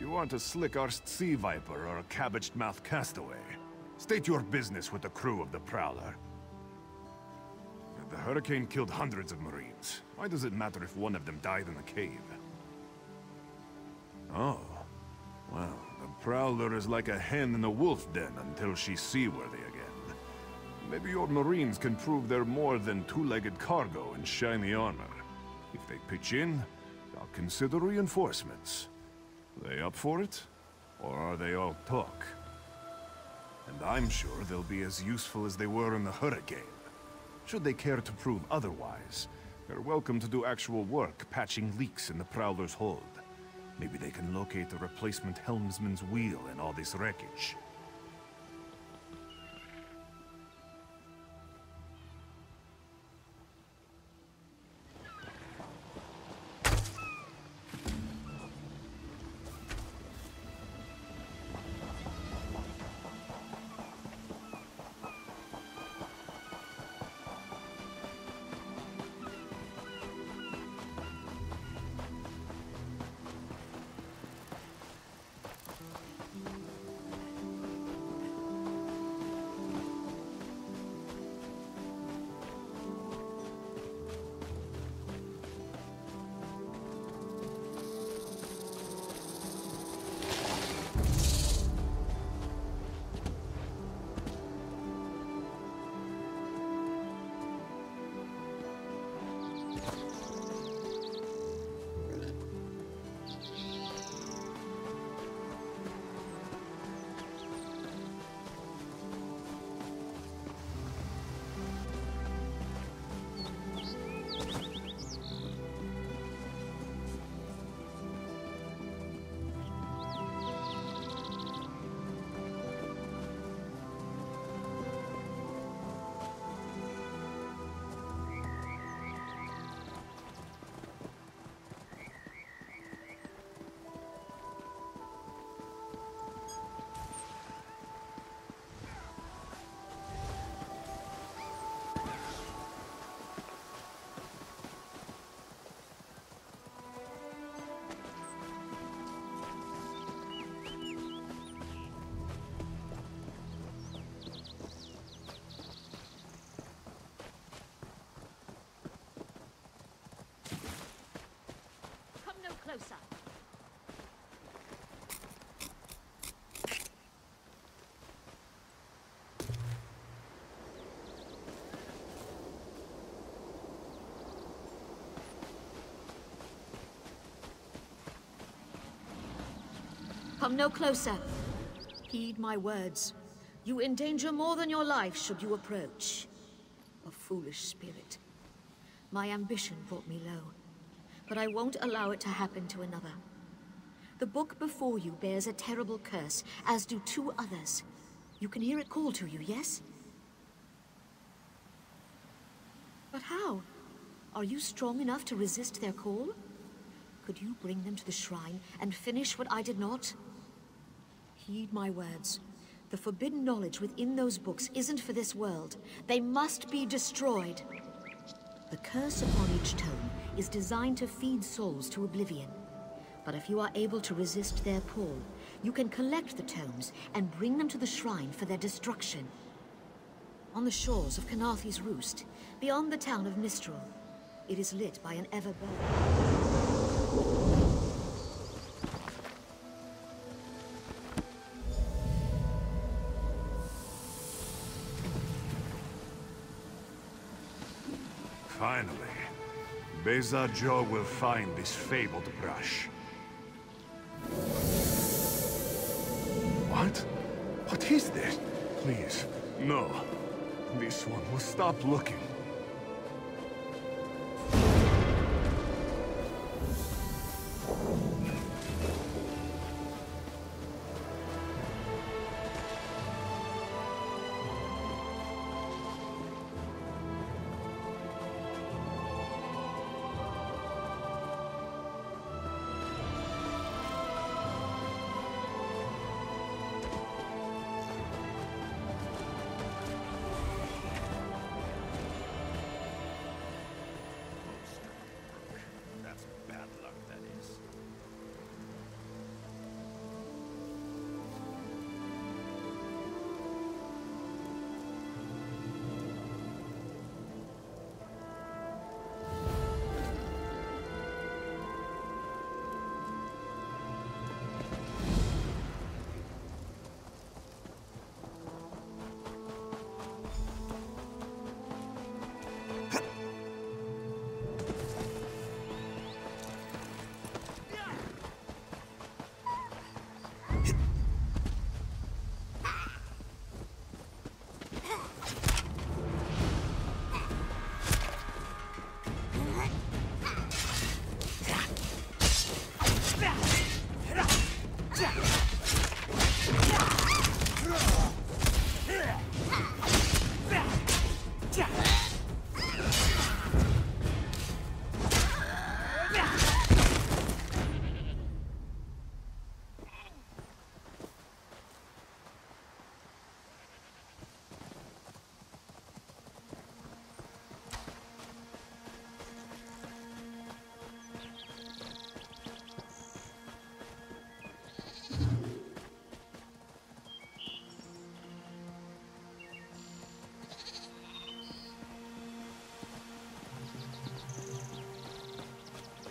You want a slick-arsed sea viper or a cabbage-mouthed castaway? State your business with the crew of the Prowler. The hurricane killed hundreds of Marines. Why does it matter if one of them died in the cave? Oh. Well, the Prowler is like a hen in a wolf den until she's seaworthy again. Maybe your Marines can prove they're more than two-legged cargo in shiny armor. If they pitch in, I'll consider reinforcements. They up for it? Or are they all talk? And I'm sure they'll be as useful as they were in the hurricane. Should they care to prove otherwise, they're welcome to do actual work patching leaks in the Prowler's hold. Maybe they can locate a replacement helmsman's wheel in all this wreckage. Come no closer. Heed my words. You endanger more than your life should you approach. A foolish spirit. My ambition brought me low, but I won't allow it to happen to another. The book before you bears a terrible curse, as do 2 others. You can hear it call to you, yes? But how? Are you strong enough to resist their call? Could you bring them to the shrine and finish what I did not? Heed my words. The forbidden knowledge within those books isn't for this world. They must be destroyed. The curse upon each tome is designed to feed souls to oblivion. But if you are able to resist their pull, you can collect the tomes and bring them to the shrine for their destruction. On the shores of Canarthy's Roost, beyond the town of Mistral, it is lit by an ever-burning... Finally, Beza Joe will find this fabled brush. What? What is this? Please, no. This one will stop looking.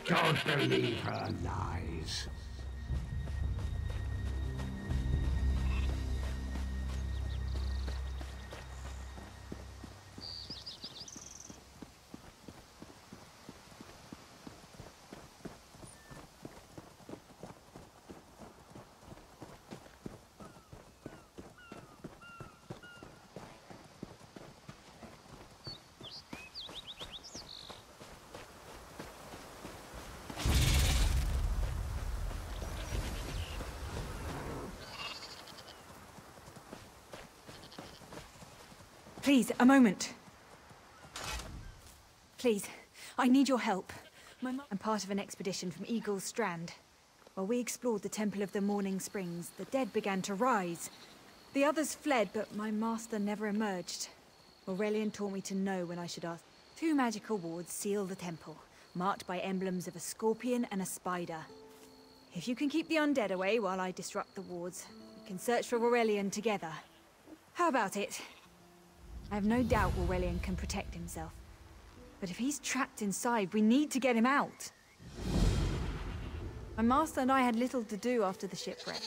Don't believe her lies. Please, a moment. Please, I need your help. I'm part of an expedition from Eagle's Strand. While we explored the Temple of the Morning Springs, the dead began to rise. The others fled, but my master never emerged. Aurelian taught me to know when I should ask. 2 magical wards seal the temple, marked by emblems of a scorpion and a spider. If you can keep the undead away while I disrupt the wards, we can search for Aurelian together. How about it? I have no doubt Aurelian can protect himself. But if he's trapped inside, we need to get him out. My master and I had little to do after the shipwreck.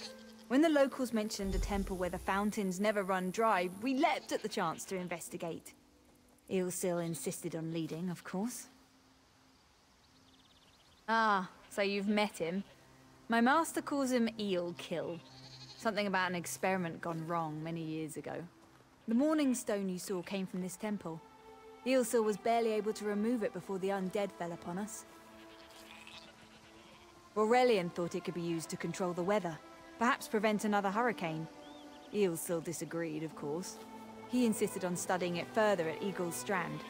When the locals mentioned a temple where the fountains never run dry, we leapt at the chance to investigate. Ilsil insisted on leading, of course. Ah, so you've met him. My master calls him Eel Kill. Something about an experiment gone wrong many years ago. The Morning Stone you saw came from this temple. Eelsil was barely able to remove it before the undead fell upon us. Aurelian thought it could be used to control the weather, perhaps prevent another hurricane. Eelsil disagreed, of course. He insisted on studying it further at Eagle's Strand.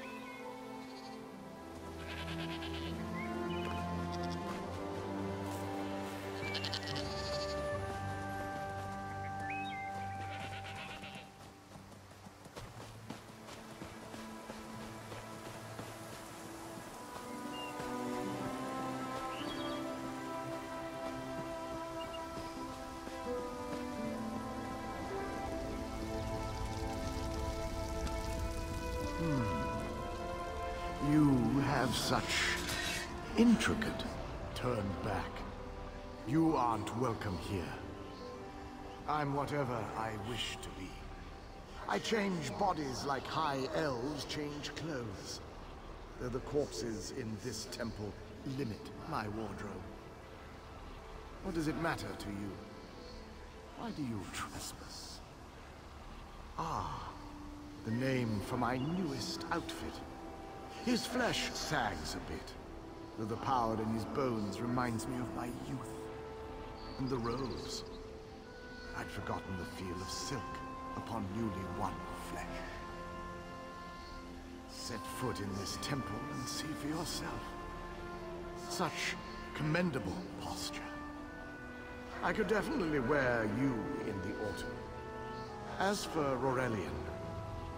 You have such intricate turn back. You aren't welcome here. I'm whatever I wish to be. I change bodies like high elves change clothes. Though the corpses in this temple limit my wardrobe. What does it matter to you? Why do you trespass? Ah, the name for my newest outfit. His flesh sags a bit, though the power in his bones reminds me of my youth. And the rose. I'd forgotten the feel of silk upon newly won flesh. Set foot in this temple and see for yourself. Such commendable posture. I could definitely wear you in the autumn. As for Aurelian,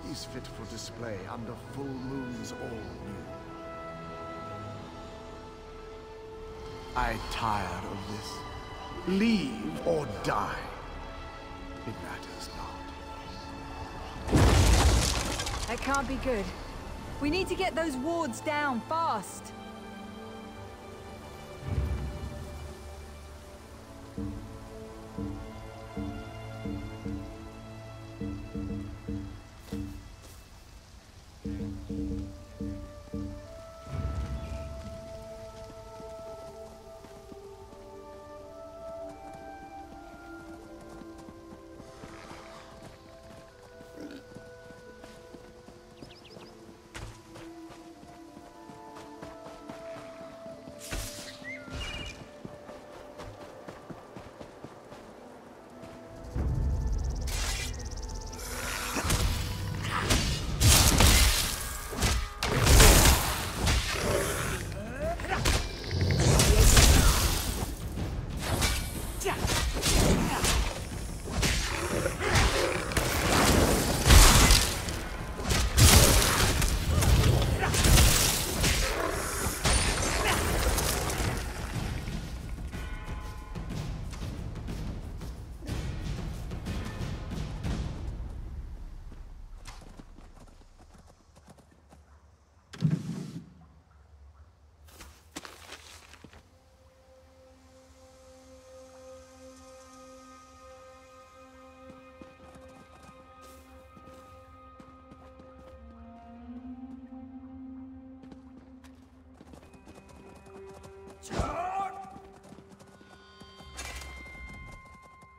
he's fit for display under full moons all new. I tire of this. Leave or die. It matters not. That can't be good. We need to get those wards down fast.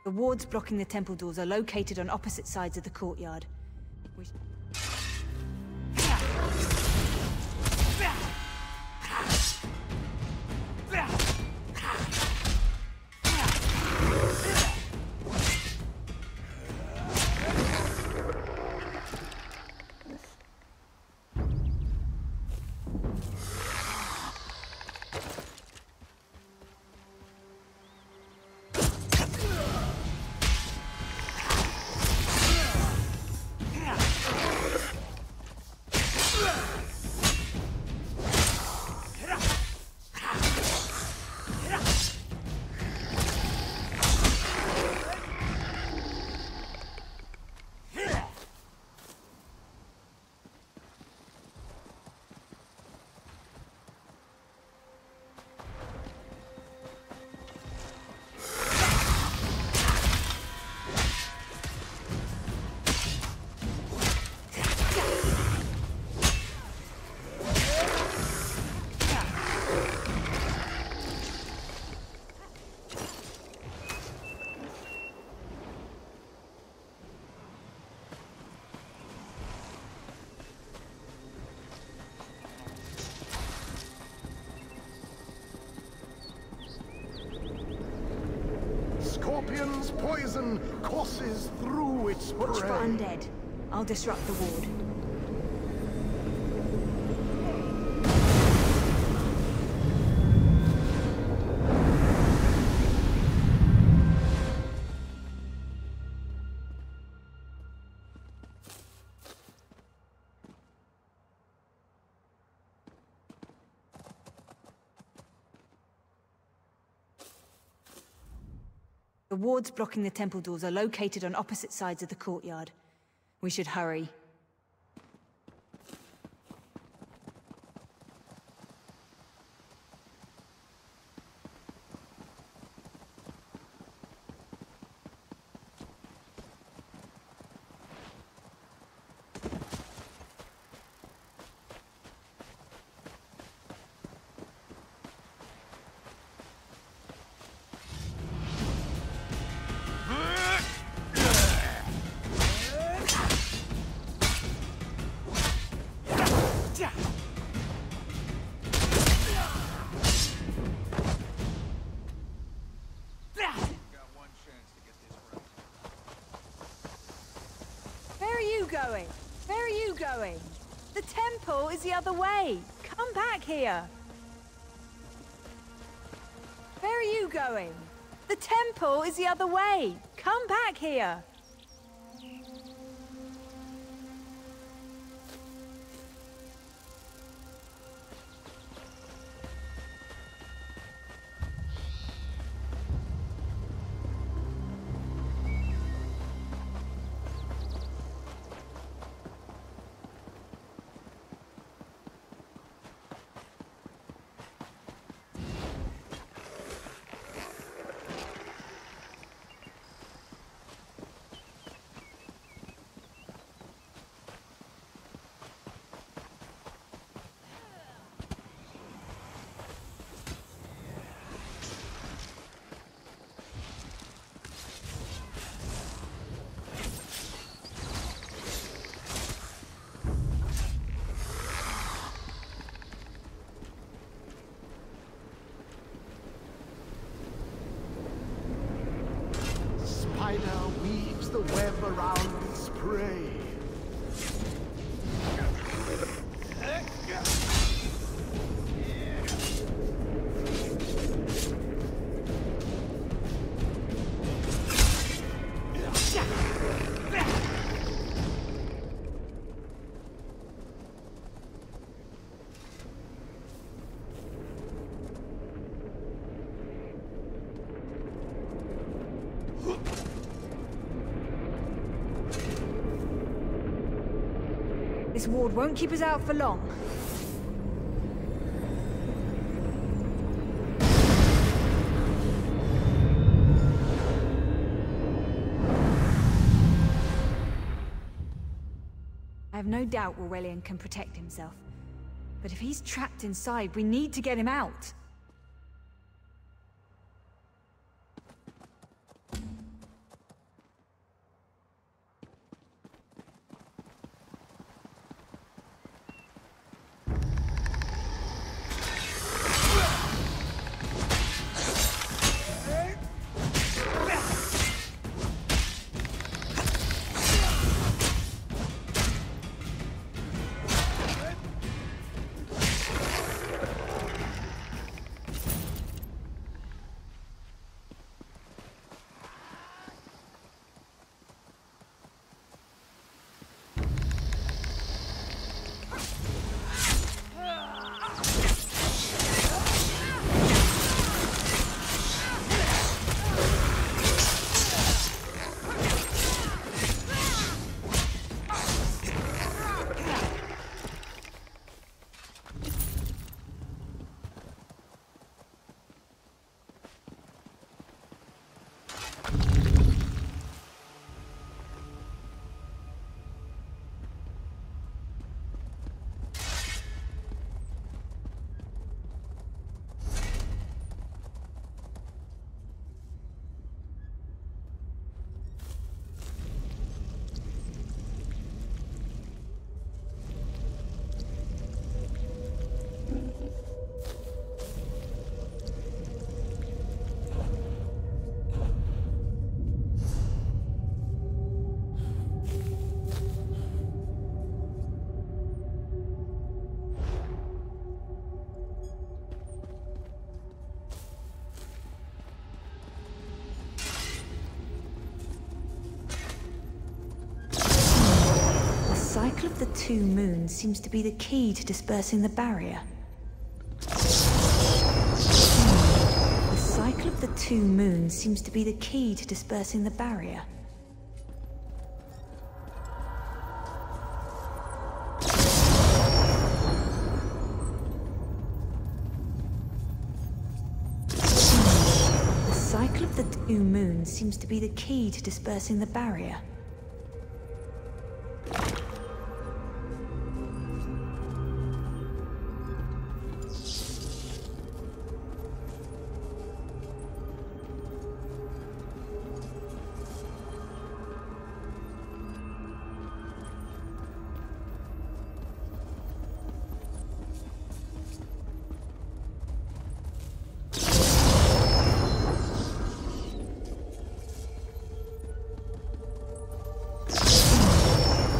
The wards blocking the temple doors are located on opposite sides of the courtyard. Champions' poison courses through its prey. Watch for undead. I'll disrupt the ward. The wards blocking the temple doors are located on opposite sides of the courtyard. We should hurry. Going? Where are you going? The temple is the other way. Come back here. Where are you going? The temple is the other way. Come back here. Spider weaves the web around its prey. This ward won't keep us out for long. I have no doubt Aurelian can protect himself. But if he's trapped inside, we need to get him out. of the two moons seems to be the key to dispersing the barrier. The cycle of the two moons seems to be the key to dispersing the barrier. The cycle of the two moons seems to be the key to dispersing the barrier.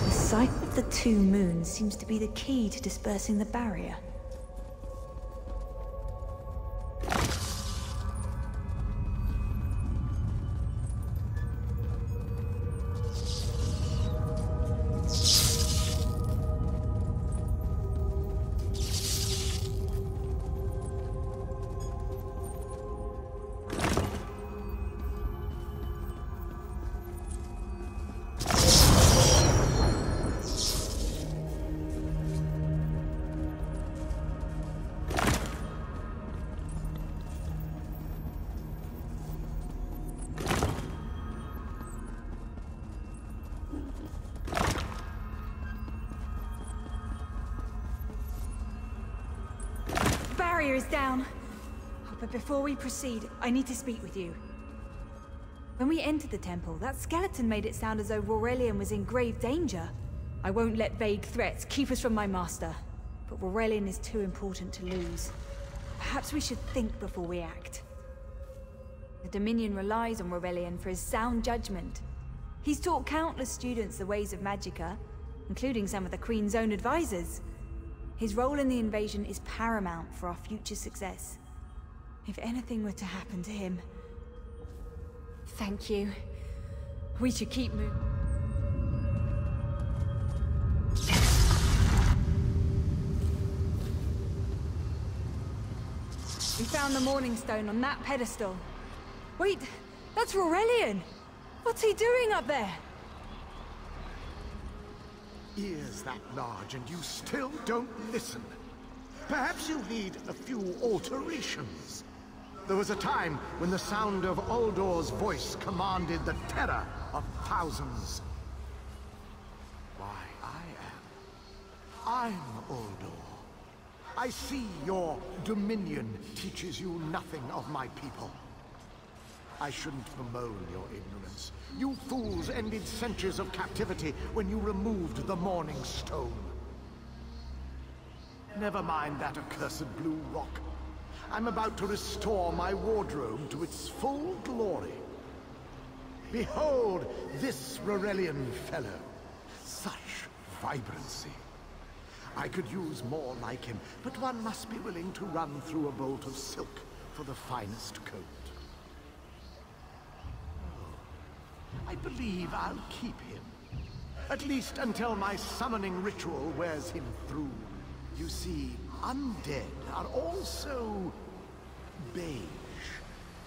The cycle of the two moons seems to be the key to dispersing the barrier. Barrier is down. But before we proceed, I need to speak with you. When we entered the temple, that skeleton made it sound as though Aurelian was in grave danger. I won't let vague threats keep us from my master. But Aurelian is too important to lose. Perhaps we should think before we act. The Dominion relies on Aurelian for his sound judgment. He's taught countless students the ways of Magicka, including some of the Queen's own advisors. His role in the invasion is paramount for our future success. If anything were to happen to him... Thank you. We should keep moving. We found the Morning Stone on that pedestal. Wait, that's Aurelian! What's he doing up there? Ears that large and you still don't listen. Perhaps you need a few alterations. There was a time when the sound of Uldor's voice commanded the terror of thousands. Why, I'm Uldor. I see your Dominion teaches you nothing of my people. I shouldn't bemoan your ignorance. You fools ended centuries of captivity when you removed the Morning Stone. Never mind that accursed blue rock. I'm about to restore my wardrobe to its full glory. Behold this Aurelian fellow. Such vibrancy. I could use more like him, but one must be willing to run through a bolt of silk for the finest coat. I believe I'll keep him. At least until my summoning ritual wears him through. You see, undead are also beige.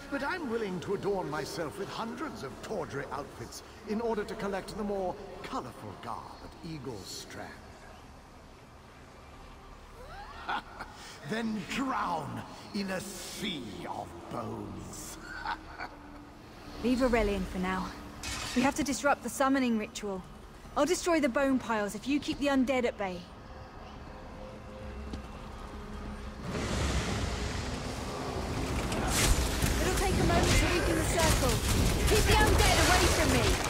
But I'm willing to adorn myself with hundreds of tawdry outfits in order to collect the more colorful garb at Eagle's Strand. Then drown in a sea of bones. Leave Aurelian for now. We have to disrupt the summoning ritual. I'll destroy the bone piles if you keep the undead at bay. It'll take a moment to weaken the circle. Keep the undead away from me!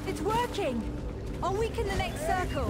It's working! I'll weaken the next circle.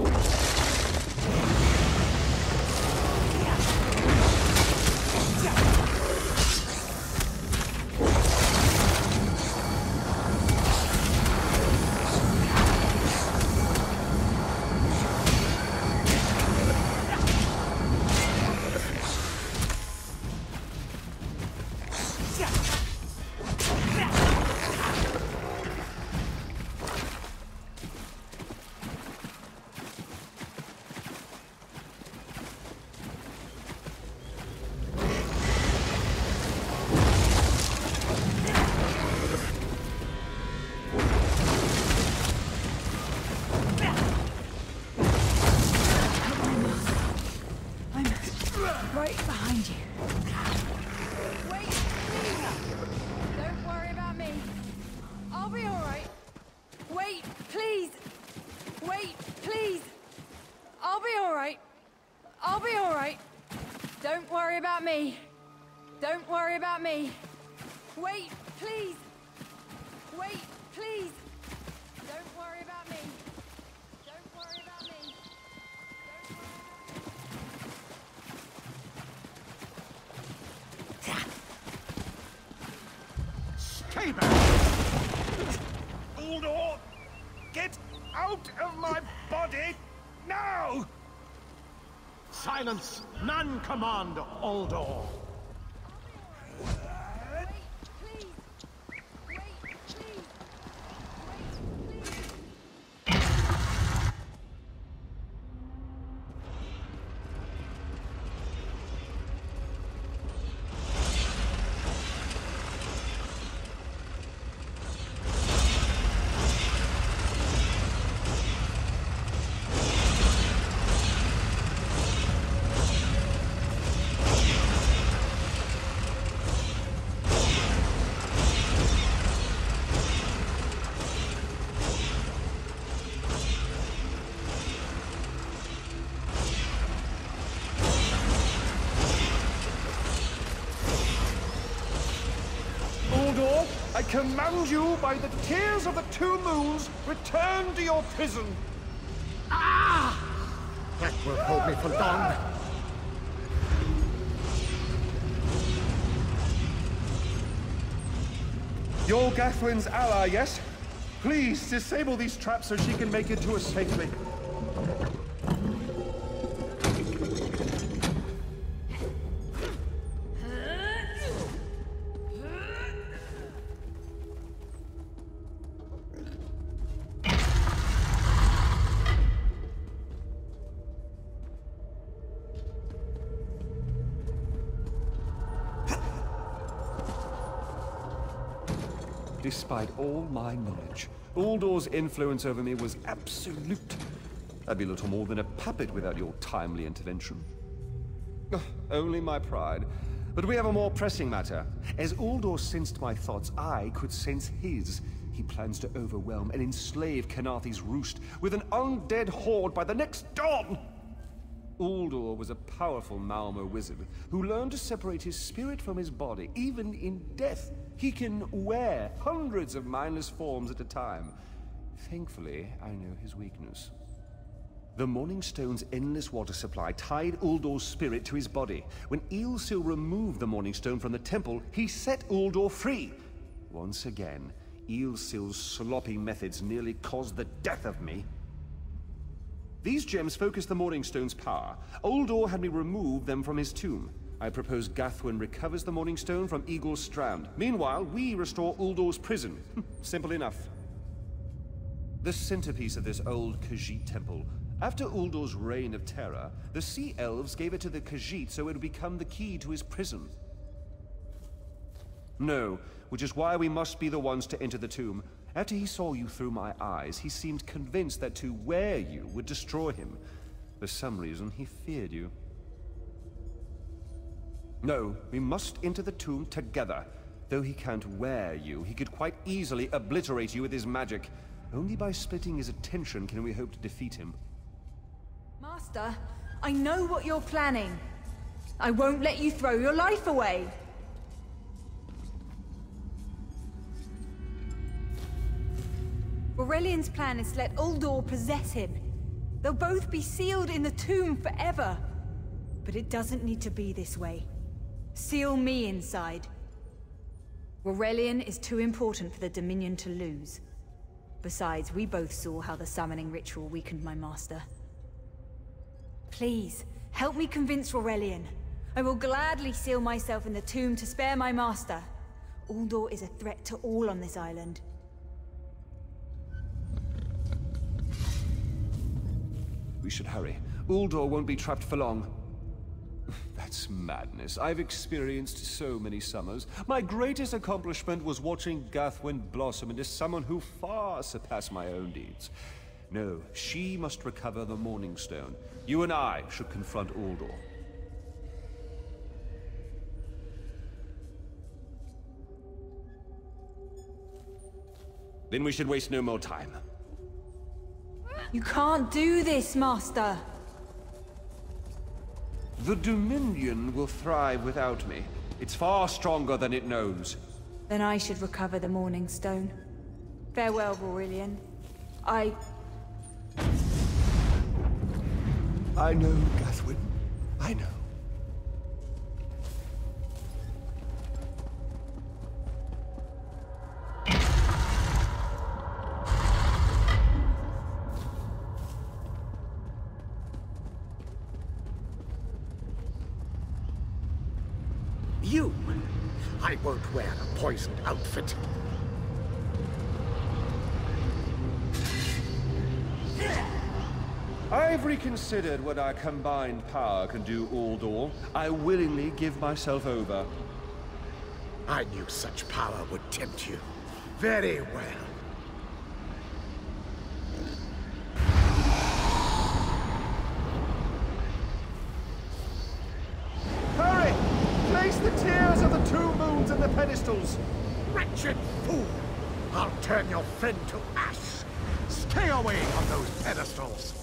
Right behind you. Wait, please! Don't worry about me. I'll be alright. Wait, please! Wait, please! I'll be alright. I'll be alright. Don't worry about me. Don't worry about me. Wait, please! Wait, please! Don't worry about me. Don't worry about me. Stay back! Uldor! Get out of my body now! Silence! None command Uldor! I command you by the tears of the two moons, return to your prison. Ah! That will hold me for long. You're Gathwin's ally, yes? Please, disable these traps so she can make it to us safely. Despite all my knowledge, Uldor's influence over me was absolute. I'd be little more than a puppet without your timely intervention. Only my pride. But we have a more pressing matter. As Uldor sensed my thoughts, I could sense his. He plans to overwhelm and enslave Kenarthi's roost with an undead horde by the next dawn! Uldor was a powerful Malmo wizard who learned to separate his spirit from his body, even in death. He can wear hundreds of mindless forms at a time. Thankfully, I know his weakness. The Morning Stone's endless water supply tied Uldor's spirit to his body. When Eilsil removed the Morning Stone from the temple, he set Uldor free. Once again, Eilsil's sloppy methods nearly caused the death of me. These gems focus the Morning Stone's power. Uldor had me remove them from his tomb. I propose Gathwin recovers the Morning Stone from Eagle's Strand. Meanwhile, we restore Uldor's prison. Simple enough. The centerpiece of this old Khajiit temple. After Uldor's reign of terror, the Sea Elves gave it to the Khajiit so it would become the key to his prison. No, which is why we must be the ones to enter the tomb. After he saw you through my eyes, he seemed convinced that to wear you would destroy him. For some reason, he feared you. No, we must enter the tomb together. Though he can't wear you, he could quite easily obliterate you with his magic. Only by splitting his attention can we hope to defeat him. Master, I know what you're planning. I won't let you throw your life away. We're Aurelian's plan is to let Uldor possess him. They'll both be sealed in the tomb forever. But it doesn't need to be this way. Seal me inside. Aurelian is too important for the Dominion to lose. Besides, we both saw how the summoning ritual weakened my master. Please, help me convince Aurelian. I will gladly seal myself in the tomb to spare my master. Uldor is a threat to all on this island. We should hurry. Uldor won't be trapped for long. That's madness. I've experienced so many summers. My greatest accomplishment was watching Gathwin blossom into someone who far surpassed my own deeds. No, she must recover the Morning Stone. You and I should confront Uldor. Then we should waste no more time. You can't do this, Master! The Dominion will thrive without me. It's far stronger than it knows. Then I should recover the Morning Stone. Farewell, Aurelian. I know, Gathwin. I know. You! I won't wear a poisoned outfit. I've reconsidered what our combined power can do, Uldor. I willingly give myself over. I knew such power would tempt you. Very well. Hurry! Place the tears of the two moons in the pedestals! Wretched fool! I'll turn your friend to ash! Stay away from those pedestals!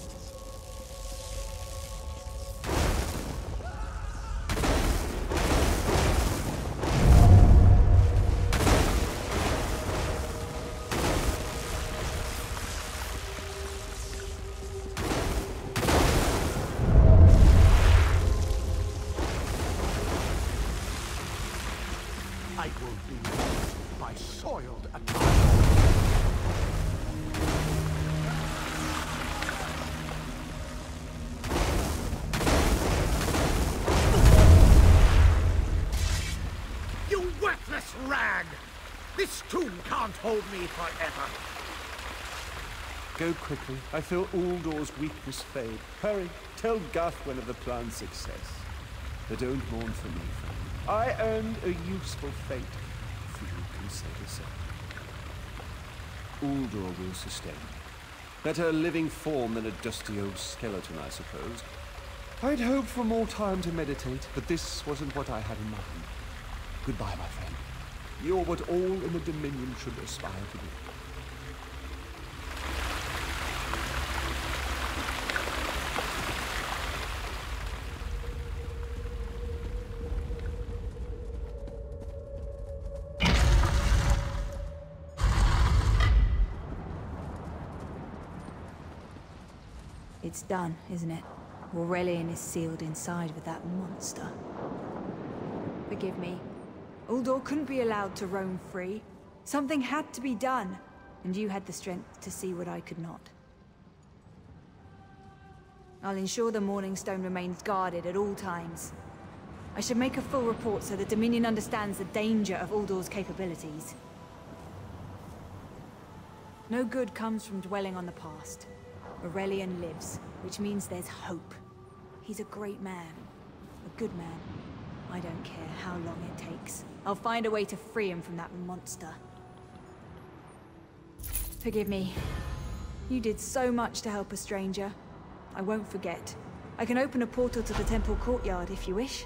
I will be by soiled attire. You worthless rag! This tomb can't hold me forever. Go quickly. I feel Uldor's weakness fade. Hurry, tell Gathwin of the plan's success. But don't mourn for me, friend. I earned a useful fate, if you can say the same. Uldor will sustain me. Better a living form than a dusty old skeleton, I suppose. I'd hoped for more time to meditate, but this wasn't what I had in mind. Goodbye, my friend. You're what all in the Dominion should aspire to be. It's done, isn't it? Aurelian is sealed inside with that monster. Forgive me. Uldor couldn't be allowed to roam free. Something had to be done, and you had the strength to see what I could not. I'll ensure the Morning Stone remains guarded at all times. I should make a full report so the Dominion understands the danger of Uldor's capabilities. No good comes from dwelling on the past. Aurelian lives, which means there's hope. He's a great man. A good man. I don't care how long it takes. I'll find a way to free him from that monster. Forgive me. You did so much to help a stranger. I won't forget. I can open a portal to the temple courtyard if you wish.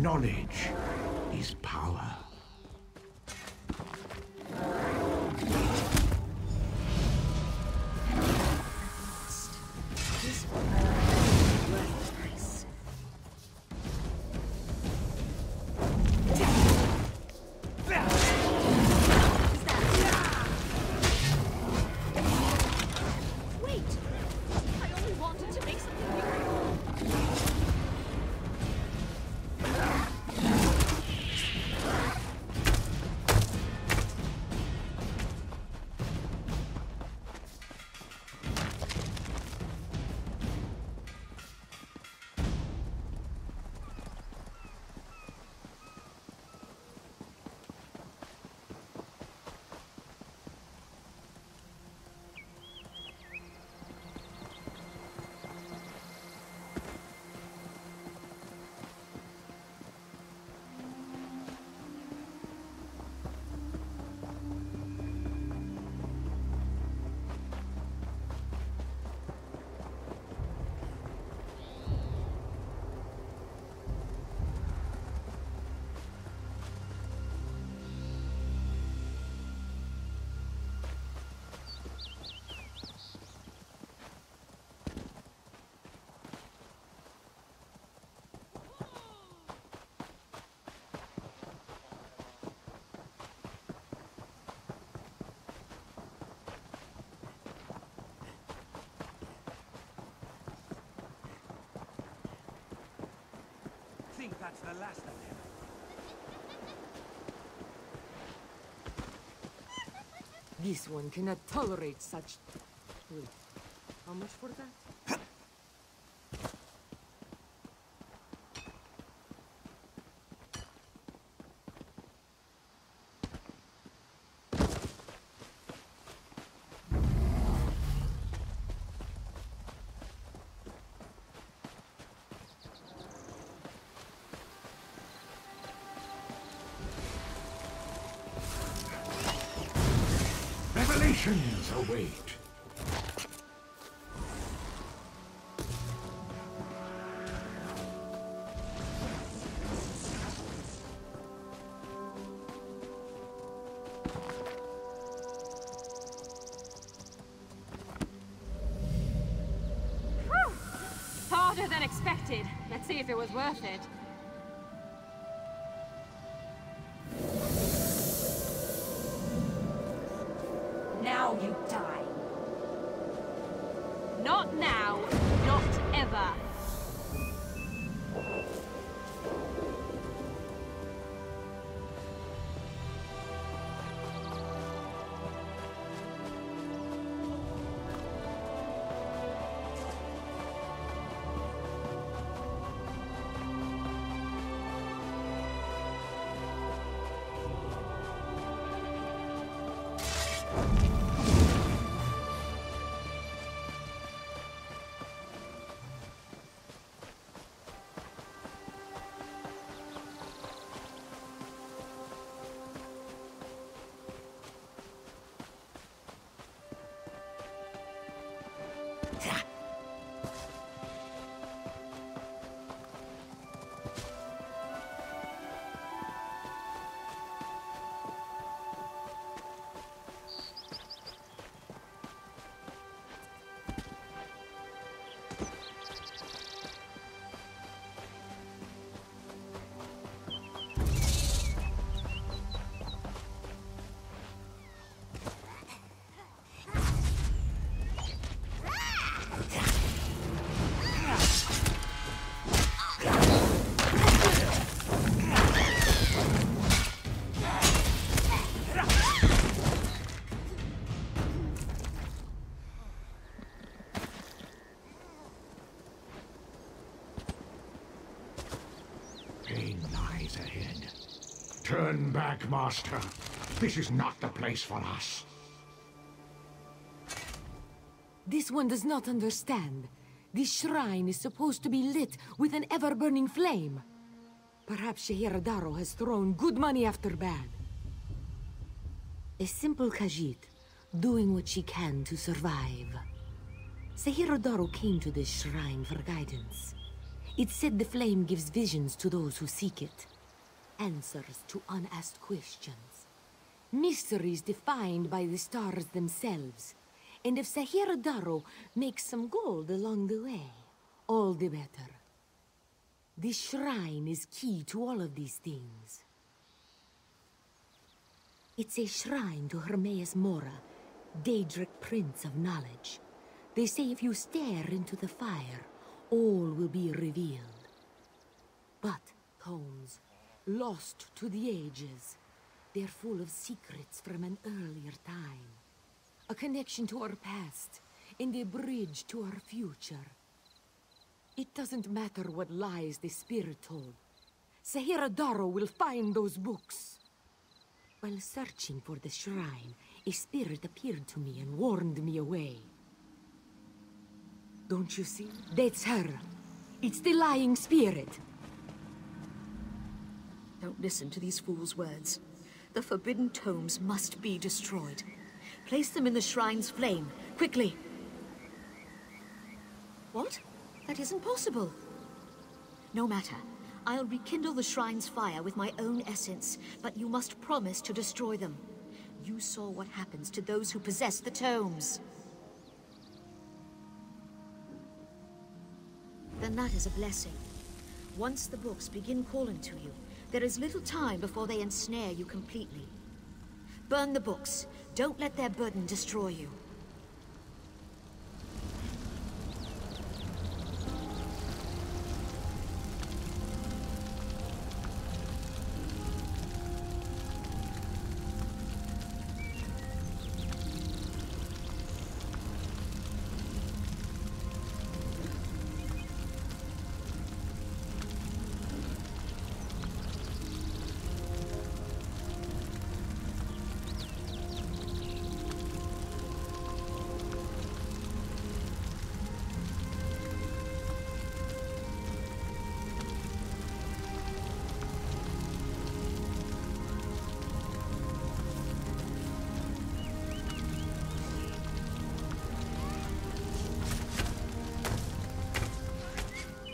Knowledge is power. I think that's the last of them. This one cannot tolerate such... Wait, how much for that? Revelations await. Harder than expected. Let's see if it was worth it. Now you die. Not now, not ever. Pain lies ahead. Turn back, Master. This is not the place for us. This one does not understand. This shrine is supposed to be lit with an ever-burning flame. Perhaps Shehiradaro has thrown good money after bad. A simple Khajiit, doing what she can to survive. Shehiradaro came to this shrine for guidance. It's said the flame gives visions to those who seek it. Answers to unasked questions. Mysteries defined by the stars themselves. And if Sahiradaro makes some gold along the way, all the better. This shrine is key to all of these things. It's a shrine to Hermaeus Mora, Daedric Prince of Knowledge. They say if you stare into the fire, all will be revealed. But tomes, lost to the ages, they're full of secrets from an earlier time. A connection to our past, and a bridge to our future. It doesn't matter what lies the spirit told. Sahiradaro will find those books. While searching for the shrine, a spirit appeared to me and warned me away. Don't you see? That's her. It's the lying spirit. Don't listen to these fools' words. The forbidden tomes must be destroyed. Place them in the shrine's flame, quickly. What? That isn't possible. No matter. I'll rekindle the shrine's fire with my own essence, but you must promise to destroy them. You saw what happens to those who possess the tomes. Then that is a blessing. Once the books begin calling to you, there is little time before they ensnare you completely. Burn the books. Don't let their burden destroy you.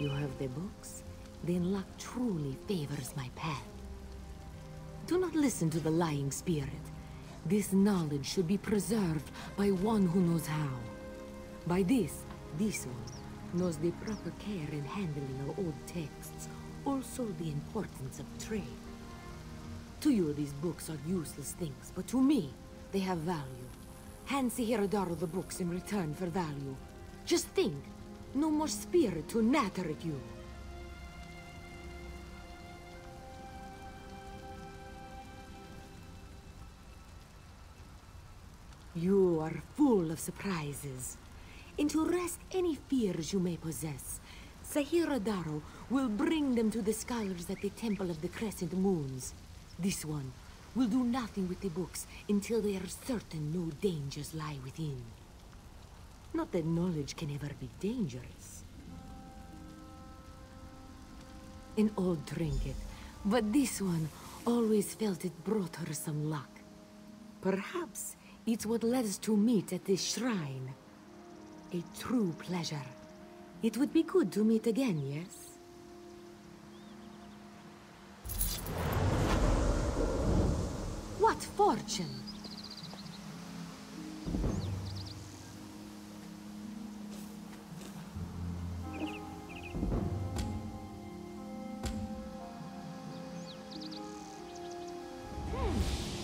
You have the books? Then luck truly favors my path. Do not listen to the lying spirit. This knowledge should be preserved by one who knows how. By this one knows the proper care in handling our old texts, also the importance of trade. To you, these books are useless things, but to me, they have value. Hand Sahiradaro the books in return for value. Just think. No more spirit to natter at you. You are full of surprises. And to rest any fears you may possess, Sahiradaro will bring them to the scholars at the Temple of the Crescent Moons. This one will do nothing with the books until they are certain no dangers lie within. Not that knowledge can ever be dangerous. An old trinket, but this one always felt it brought her some luck. Perhaps it's what led us to meet at this shrine. A true pleasure. It would be good to meet again, yes? What fortune!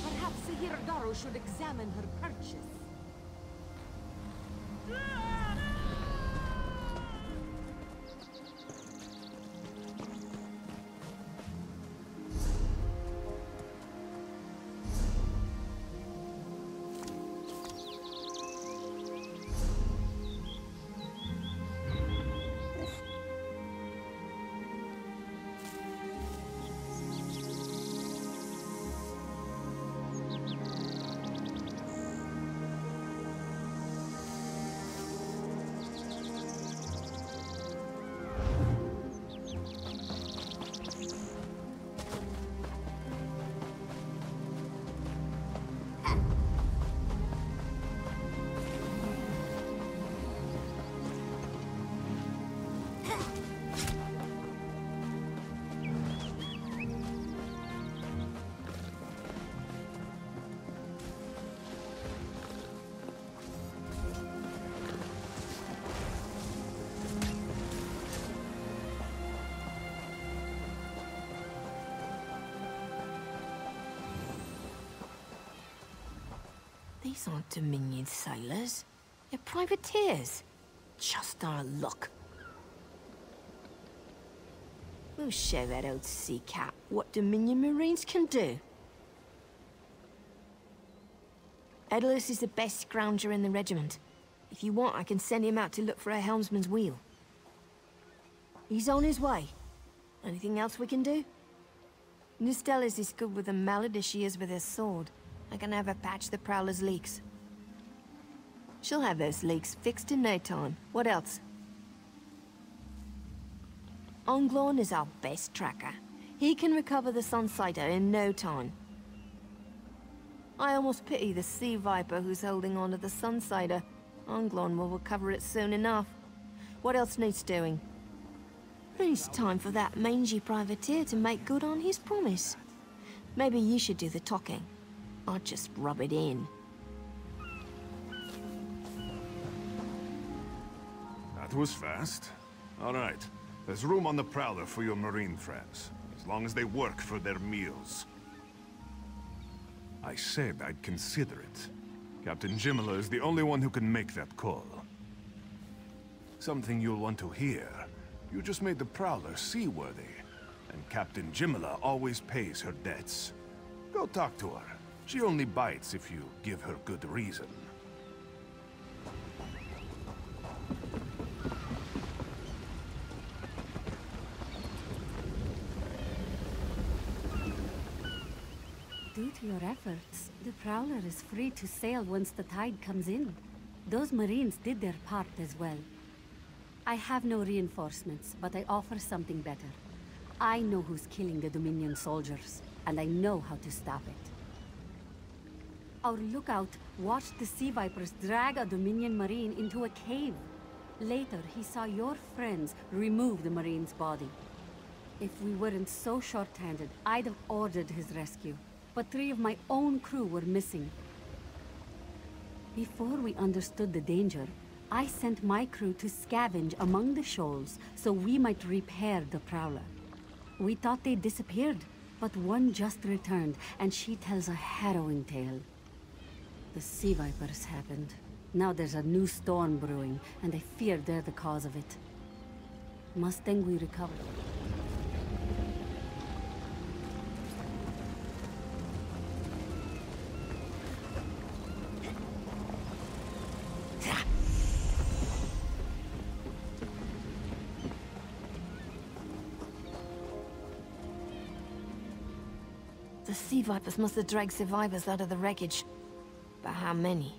Perhaps Sahiradaro should examine her purchase. These aren't Dominion sailors. They're privateers. Just our luck. We'll show that old sea cat what Dominion Marines can do. Edalus is the best scrounger in the regiment. If you want, I can send him out to look for a helmsman's wheel. He's on his way. Anything else we can do? Nustellis is good with a mallet as she is with her sword. I can have her patch the Prowler's leaks. She'll have those leaks fixed in no time. What else? Onglorn is our best tracker. He can recover the Sunsighter in no time. I almost pity the Sea Viper who's holding on to the Sunsighter. Onglorn will recover it soon enough. What else needs doing? It's time for that mangy privateer to make good on his promise. Maybe you should do the talking. I'll just rub it in. That was fast. All right. There's room on the Prowler for your Marine friends, as long as they work for their meals. I said I'd consider it. Captain Jimala is the only one who can make that call. Something you'll want to hear. You just made the Prowler seaworthy, and Captain Jimala always pays her debts. Go talk to her. She only bites if you give her good reason. Due to your efforts, the Prowler is free to sail once the tide comes in. Those Marines did their part as well. I have no reinforcements, but I offer something better. I know who's killing the Dominion soldiers, and I know how to stop it. Our lookout watched the Sea Vipers drag a Dominion Marine into a cave. Later, he saw your friends remove the Marine's body. If we weren't so short-handed, I'd have ordered his rescue. But 3 of my own crew were missing. Before we understood the danger, I sent my crew to scavenge among the shoals so we might repair the Prowler. We thought they disappeared, but one just returned, and she tells a harrowing tale. The Sea Vipers happened. Now there's a new storm brewing, and I fear they're the cause of it. Mustang we recovered. The Sea Vipers must have dragged survivors out of the wreckage. But how many?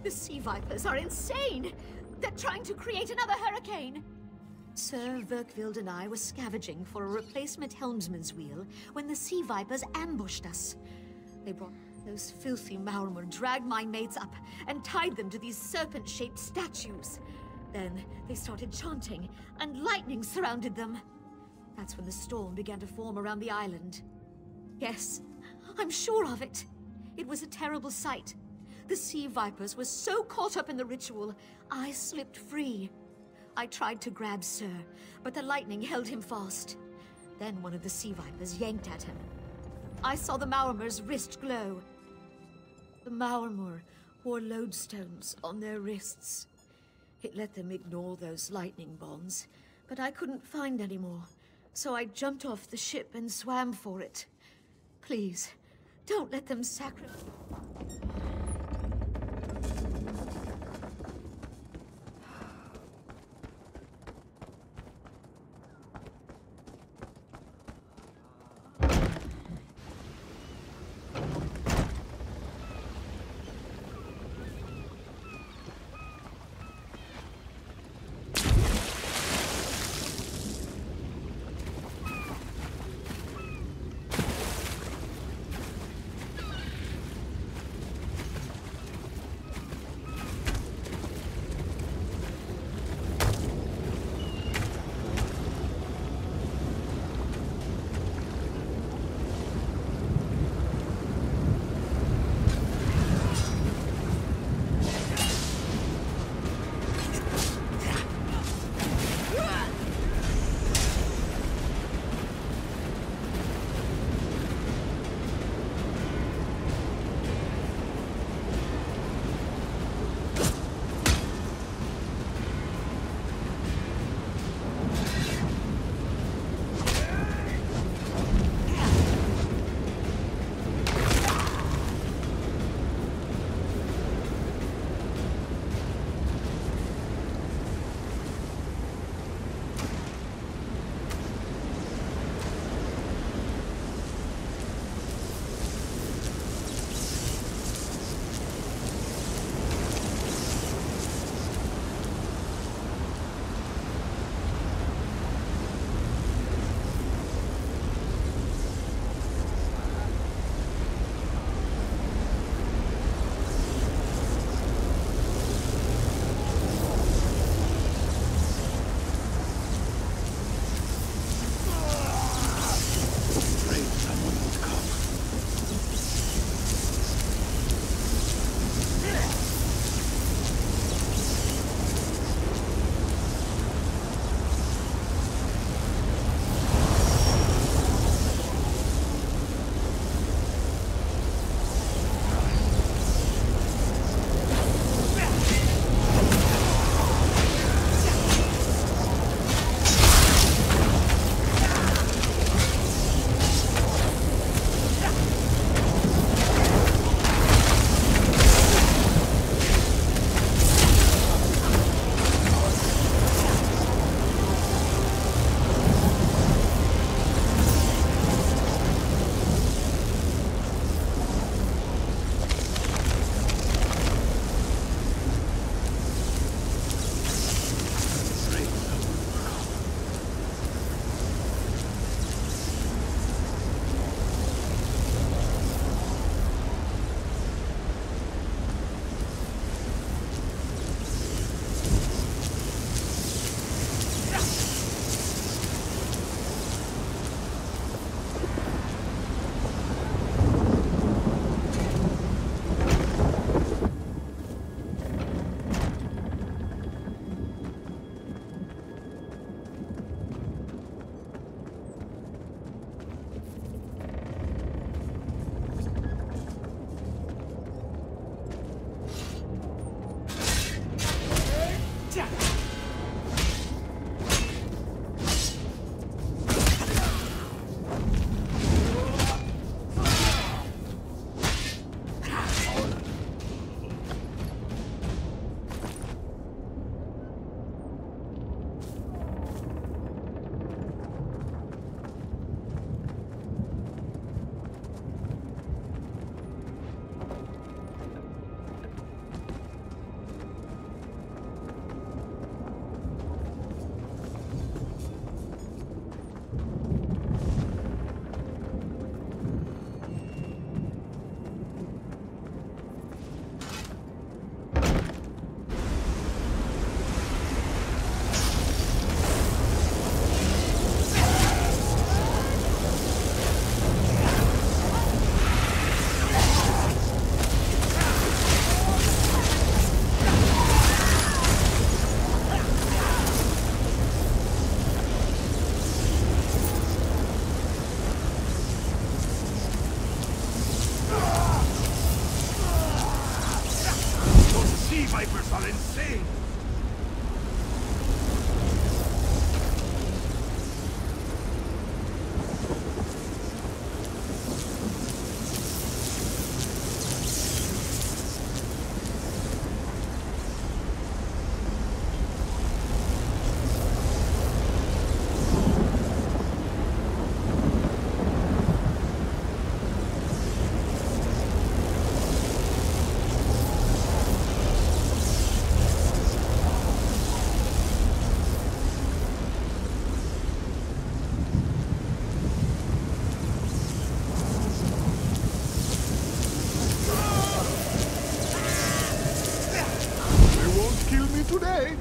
The Sea Vipers are insane! They're trying to create another hurricane! Sir Verkvild and I were scavenging for a replacement helmsman's wheel when the Sea Vipers ambushed us. They brought those filthy Maormer, dragged my mates up, and tied them to these serpent-shaped statues. Then they started chanting, and lightning surrounded them. That's when the storm began to form around the island. Yes, I'm sure of it. It was a terrible sight. The Sea Vipers were so caught up in the ritual, I slipped free. I tried to grab Sir, but the lightning held him fast. Then one of the sea vipers yanked at him. I saw the Maormer's wrist glow. The Maormer wore lodestones on their wrists. It let them ignore those lightning bonds, but I couldn't find any more, so I jumped off the ship and swam for it. Please, don't let them sacrifice... vipers are insane! Today.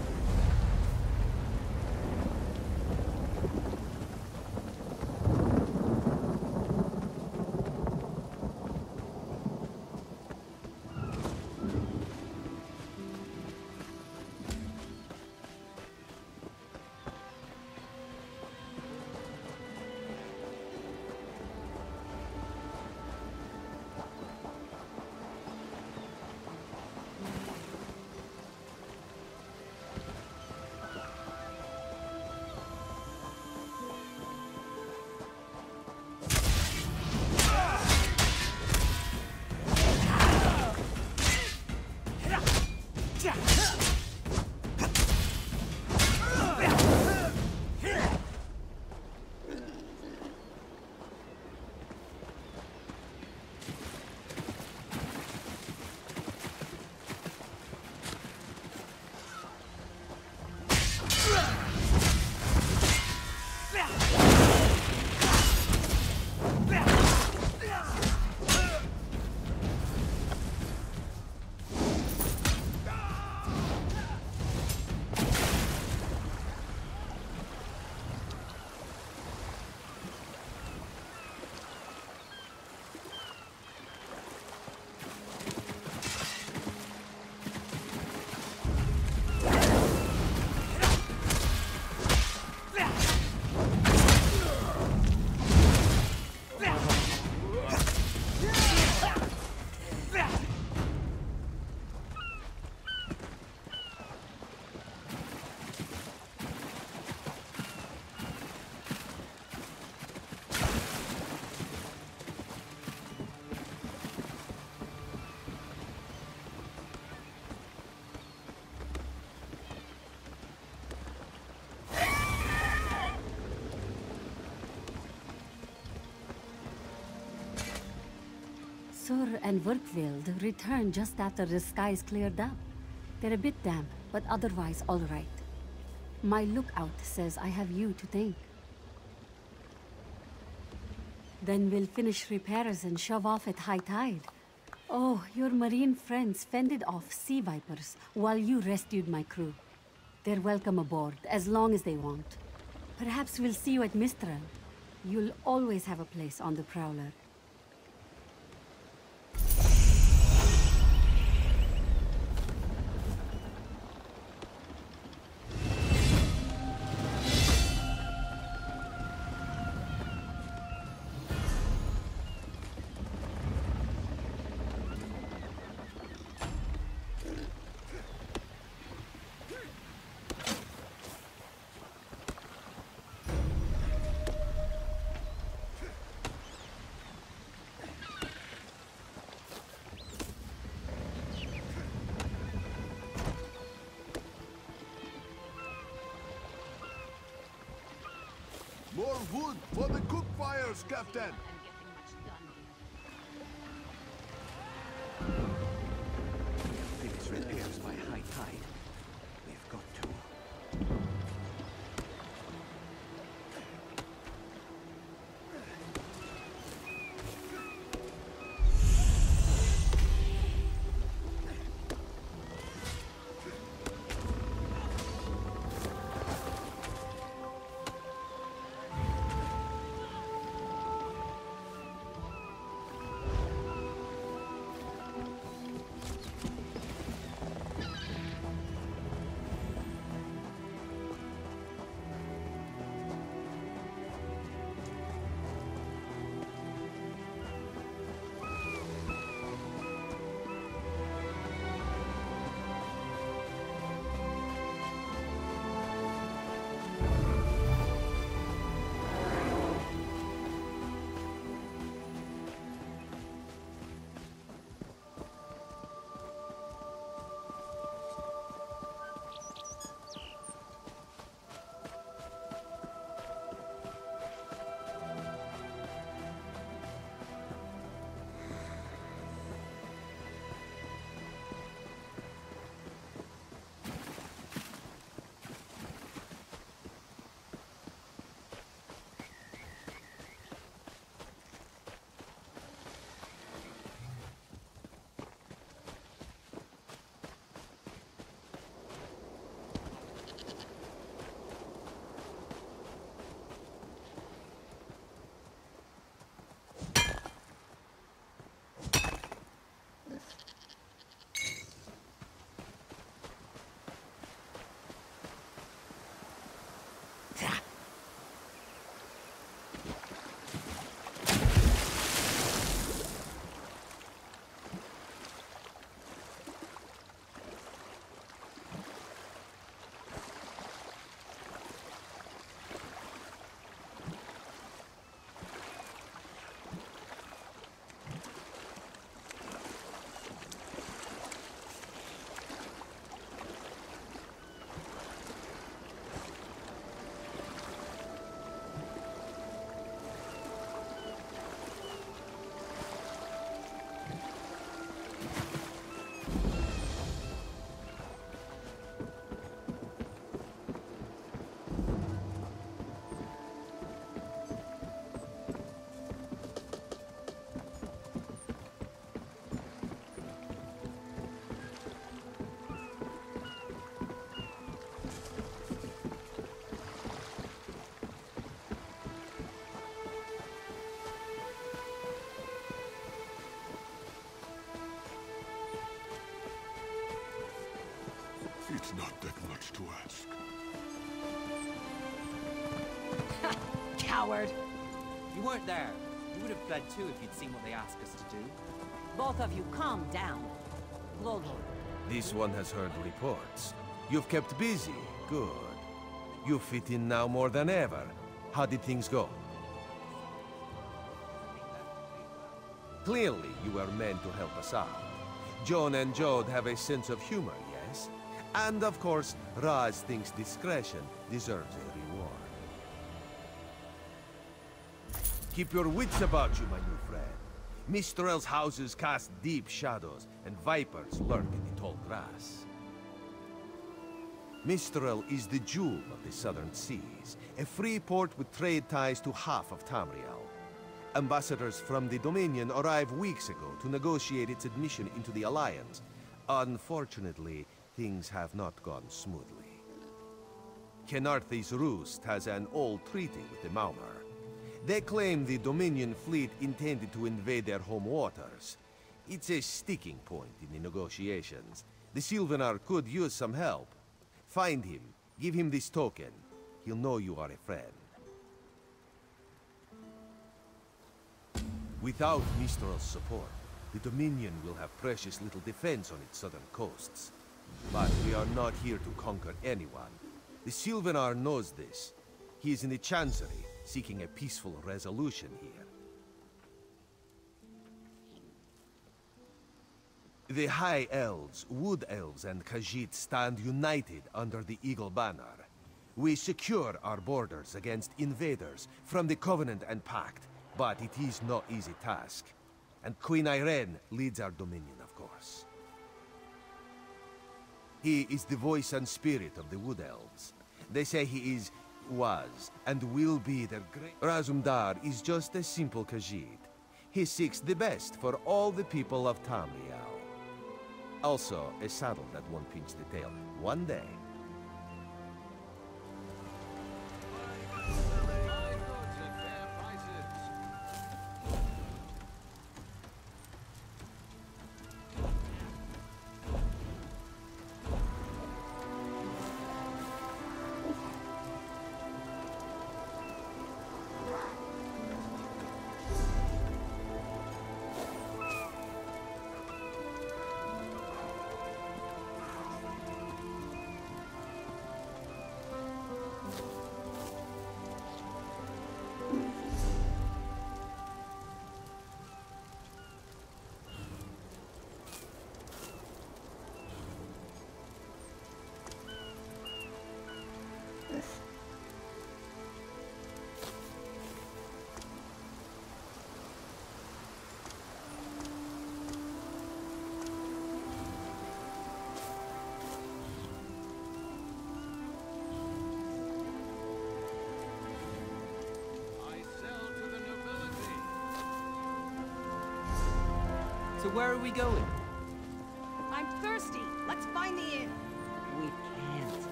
Sur and Werkveld returned just after the skies cleared up. They're a bit damp, but otherwise all right. My lookout says I have you to thank. Then we'll finish repairs and shove off at high tide. Oh, your marine friends fended off sea vipers while you rescued my crew. They're welcome aboard, as long as they want. Perhaps we'll see you at Mistral. You'll always have a place on the Prowler. More wood for the cook fires, Captain! Finish repairs by high tide. We've got to. It's not that much to ask. Coward! You weren't there. You would have fled too if you'd seen what they asked us to do. Both of you, calm down. Glogor. This one has heard reports. You've kept busy. Good. You fit in now more than ever. How did things go? Clearly, you were meant to help us out. Joan and Jode have a sense of humor, yes? And of course, Raz thinks discretion deserves a reward. Keep your wits about you, my new friend. Mistrel's houses cast deep shadows, and vipers lurk in the tall grass. Mistrel is the jewel of the southern seas, a free port with trade ties to half of Tamriel. Ambassadors from the Dominion arrived weeks ago to negotiate its admission into the Alliance. Unfortunately, things have not gone smoothly. Kenarthi's Roost has an old treaty with the Maumar. They claim the Dominion fleet intended to invade their home waters. It's a sticking point in the negotiations. The Sylvanar could use some help. Find him, give him this token. He'll know you are a friend. Without Mistral's support, the Dominion will have precious little defense on its southern coasts. But we are not here to conquer anyone. The Sylvanar knows this. He is in the Chancery, seeking a peaceful resolution here. The High Elves, Wood Elves, and Khajiit stand united under the Eagle Banner. We secure our borders against invaders from the Covenant and Pact, but it is no easy task. And Queen Irene leads our dominion, of course. He is the voice and spirit of the Wood Elves. They say he was, and will be their great... Razumdar is just a simple Khajiit. He seeks the best for all the people of Tamriel. Also, a saddle that won't pinch the tail. One day. So where are we going? I'm thirsty. Let's find the inn. We can't.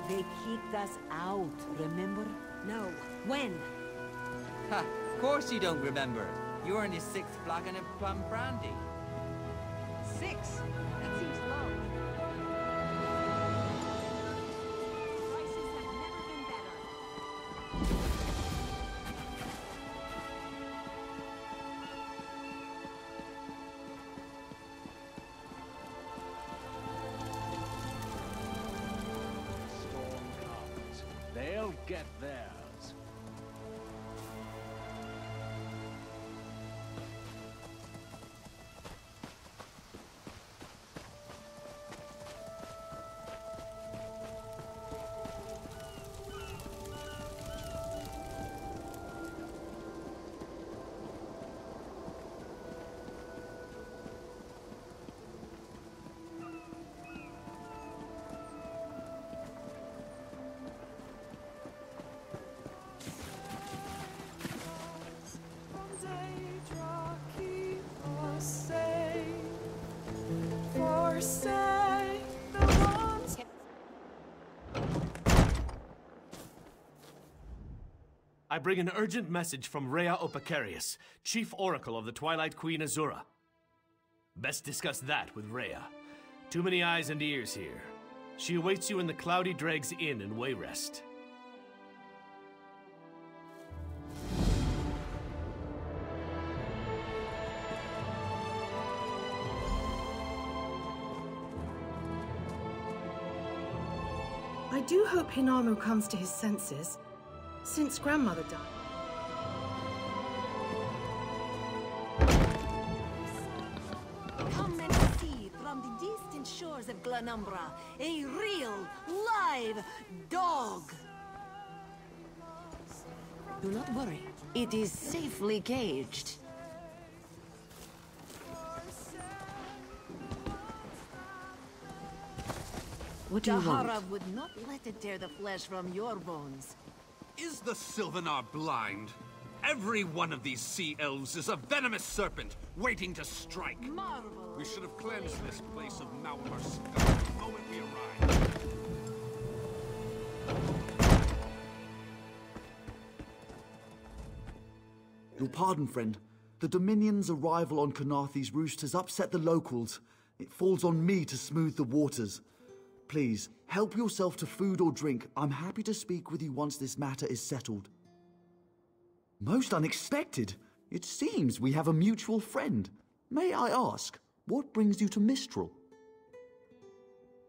They kicked us out, remember? No. When? Ha! Of course you don't remember. You're in your 6th flagon of plum brandy. 6? That seems low. Prices have never been better. They'll get theirs. I bring an urgent message from Rhea Opacarius, Chief Oracle of the Twilight Queen Azura. Best discuss that with Rhea. Too many eyes and ears here. She awaits you in the Cloudy Dregs Inn in Wayrest. I do hope Hinamo comes to his senses, since grandmother died. Come and see from the distant shores of Glanumbra, a real, live dog! Do not worry, it is safely caged. What do you want? Jahara would not let it tear the flesh from your bones. Is the Sylvanar blind? Every one of these sea elves is a venomous serpent, waiting to strike. Marvel. We should have cleansed this place of Malmar scum the moment we arrived. Your pardon, friend. The Dominion's arrival on Canarthi's roost has upset the locals. It falls on me to smooth the waters. Please, help yourself to food or drink. I'm happy to speak with you once this matter is settled. Most unexpected. It seems we have a mutual friend. May I ask, what brings you to Mistral?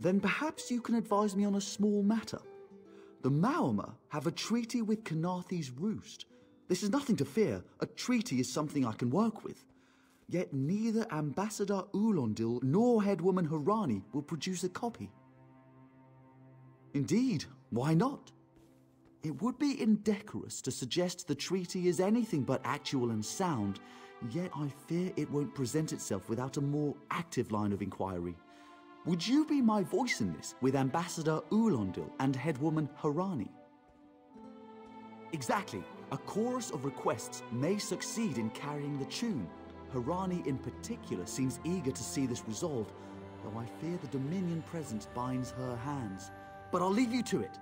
Then perhaps you can advise me on a small matter. The Maormer have a treaty with Canarthi's roost. This is nothing to fear. A treaty is something I can work with. Yet neither Ambassador Ulondil nor Headwoman Harani will produce a copy. Indeed, why not? It would be indecorous to suggest the treaty is anything but actual and sound, yet I fear it won't present itself without a more active line of inquiry. Would you be my voice in this with Ambassador Ulondil and Headwoman Harani? Exactly. A chorus of requests may succeed in carrying the tune. Harani in particular seems eager to see this resolved, though I fear the Dominion presence binds her hands. But I'll leave you to it.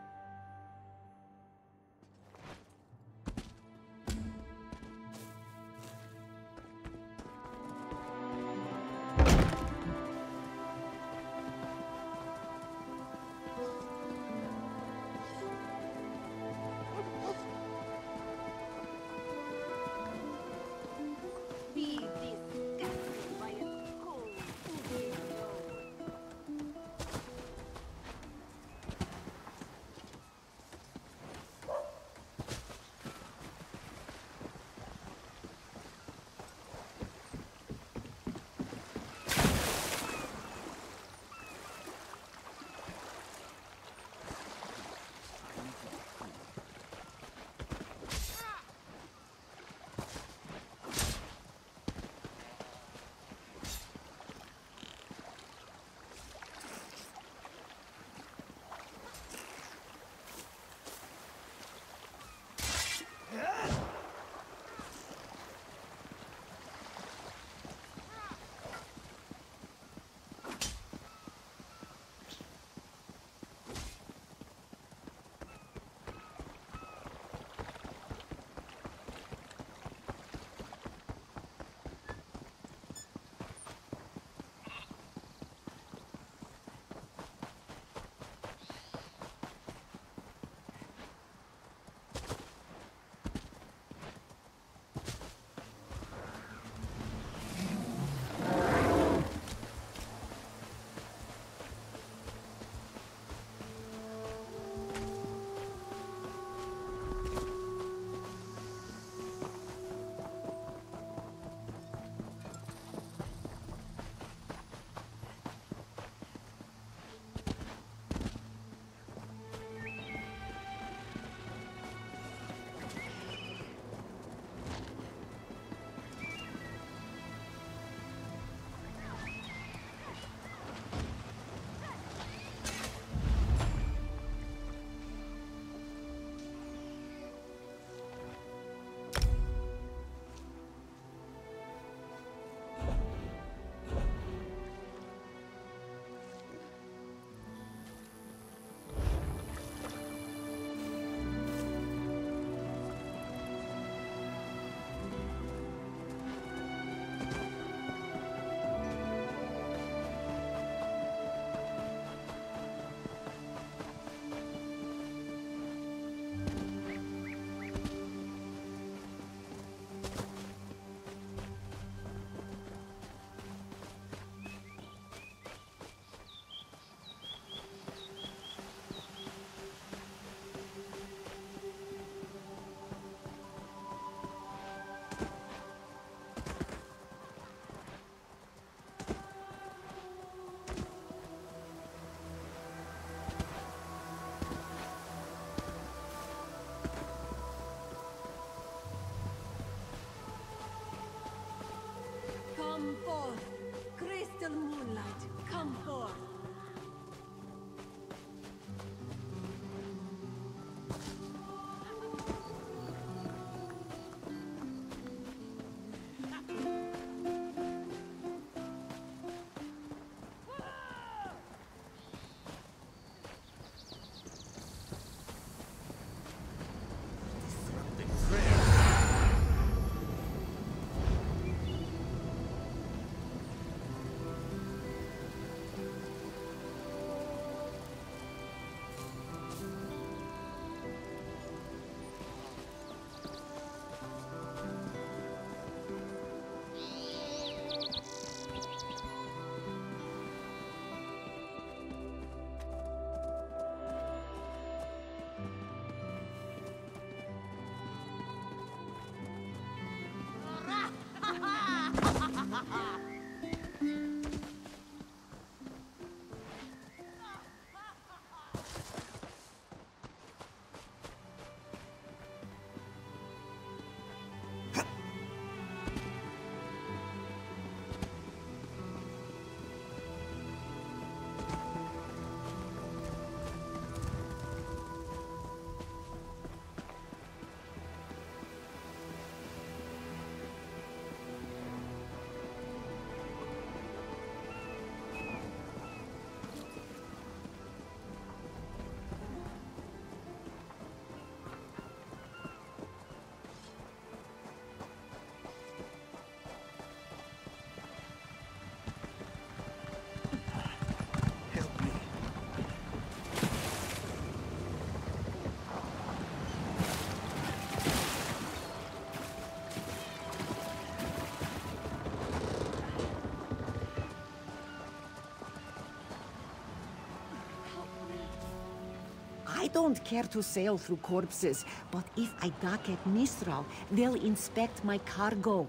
don't care to sail through corpses, but if I dock at Mistral, they'll inspect my cargo.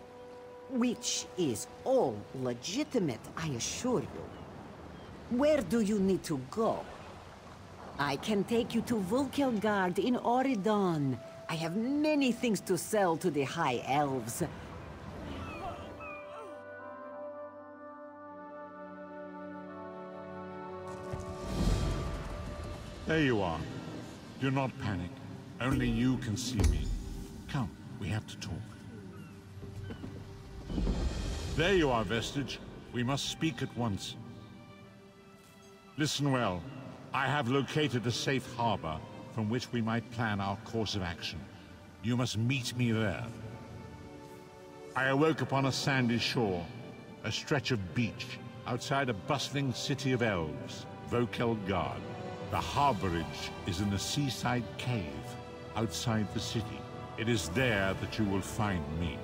Which is all legitimate, I assure you. Where do you need to go? I can take you to Vulkelgard in Oridon. I have many things to sell to the High Elves. There you are. Do not panic. Only you can see me. Come, we have to talk. There you are, Vestige. We must speak at once. Listen well. I have located a safe harbor from which we might plan our course of action. You must meet me there. I awoke upon a sandy shore, a stretch of beach, outside a bustling city of elves, Vulkelgard. The harborage is in a seaside cave outside the city. It is there that you will find me.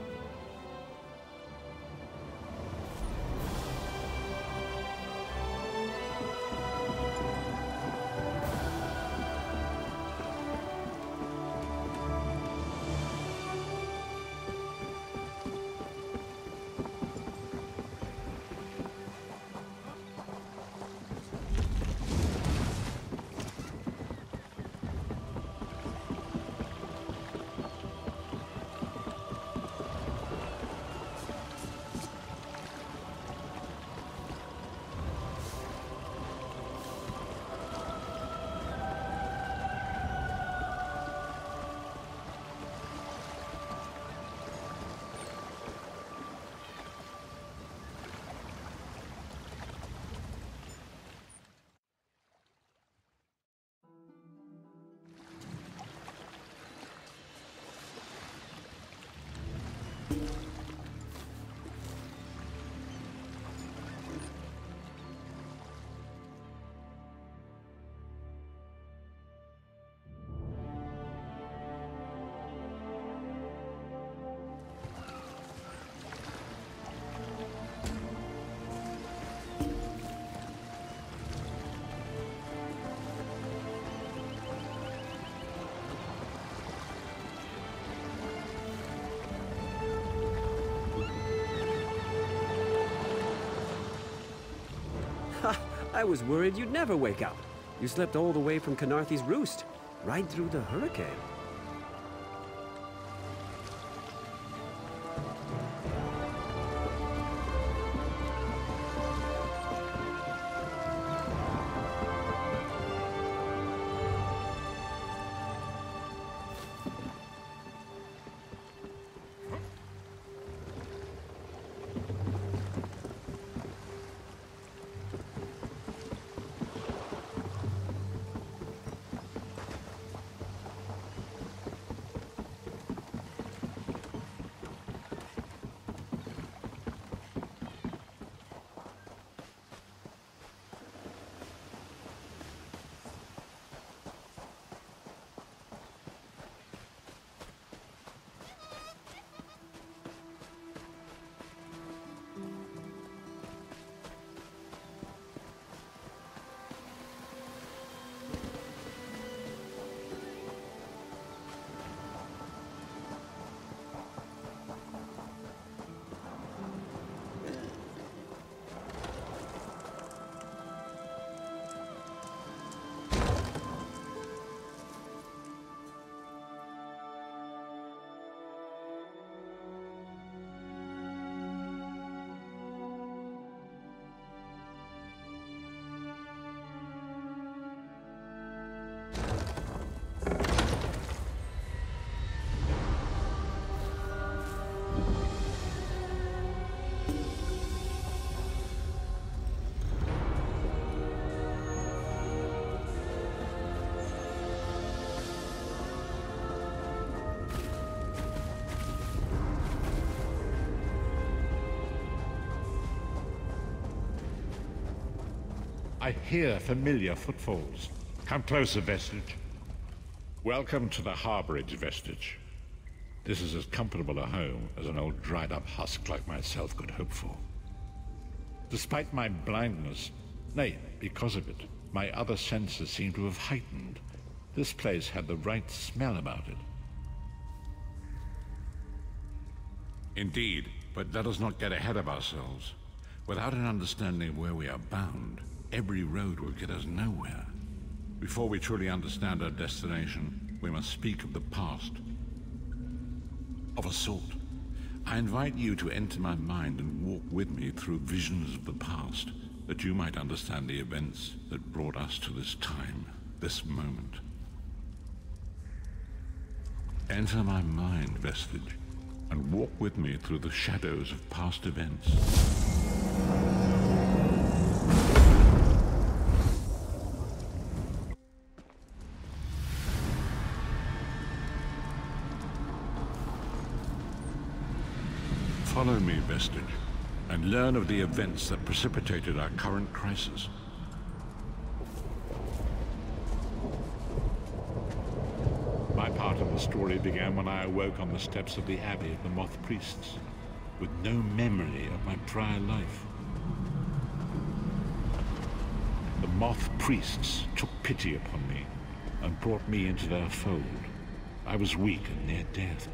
I was worried you'd never wake up. You slept all the way from Canarthy's Roost, right through the hurricane. I hear familiar footfalls. Come closer, Vestige. Welcome to the harborage, Vestige. This is as comfortable a home as an old dried-up husk like myself could hope for. Despite my blindness, nay, because of it, my other senses seem to have heightened. This place had the right smell about it. Indeed, but let us not get ahead of ourselves. Without an understanding of where we are bound, every road will get us nowhere. Before we truly understand our destination, we must speak of the past. Of a sort. I invite you to enter my mind and walk with me through visions of the past, that you might understand the events that brought us to this time, this moment. Enter my mind, Vestige, and walk with me through the shadows of past events. Follow me, Vestige, and learn of the events that precipitated our current crisis. My part of the story began when I awoke on the steps of the Abbey of the Moth Priests, with no memory of my prior life. The Moth Priests took pity upon me and brought me into their fold. I was weak and near death.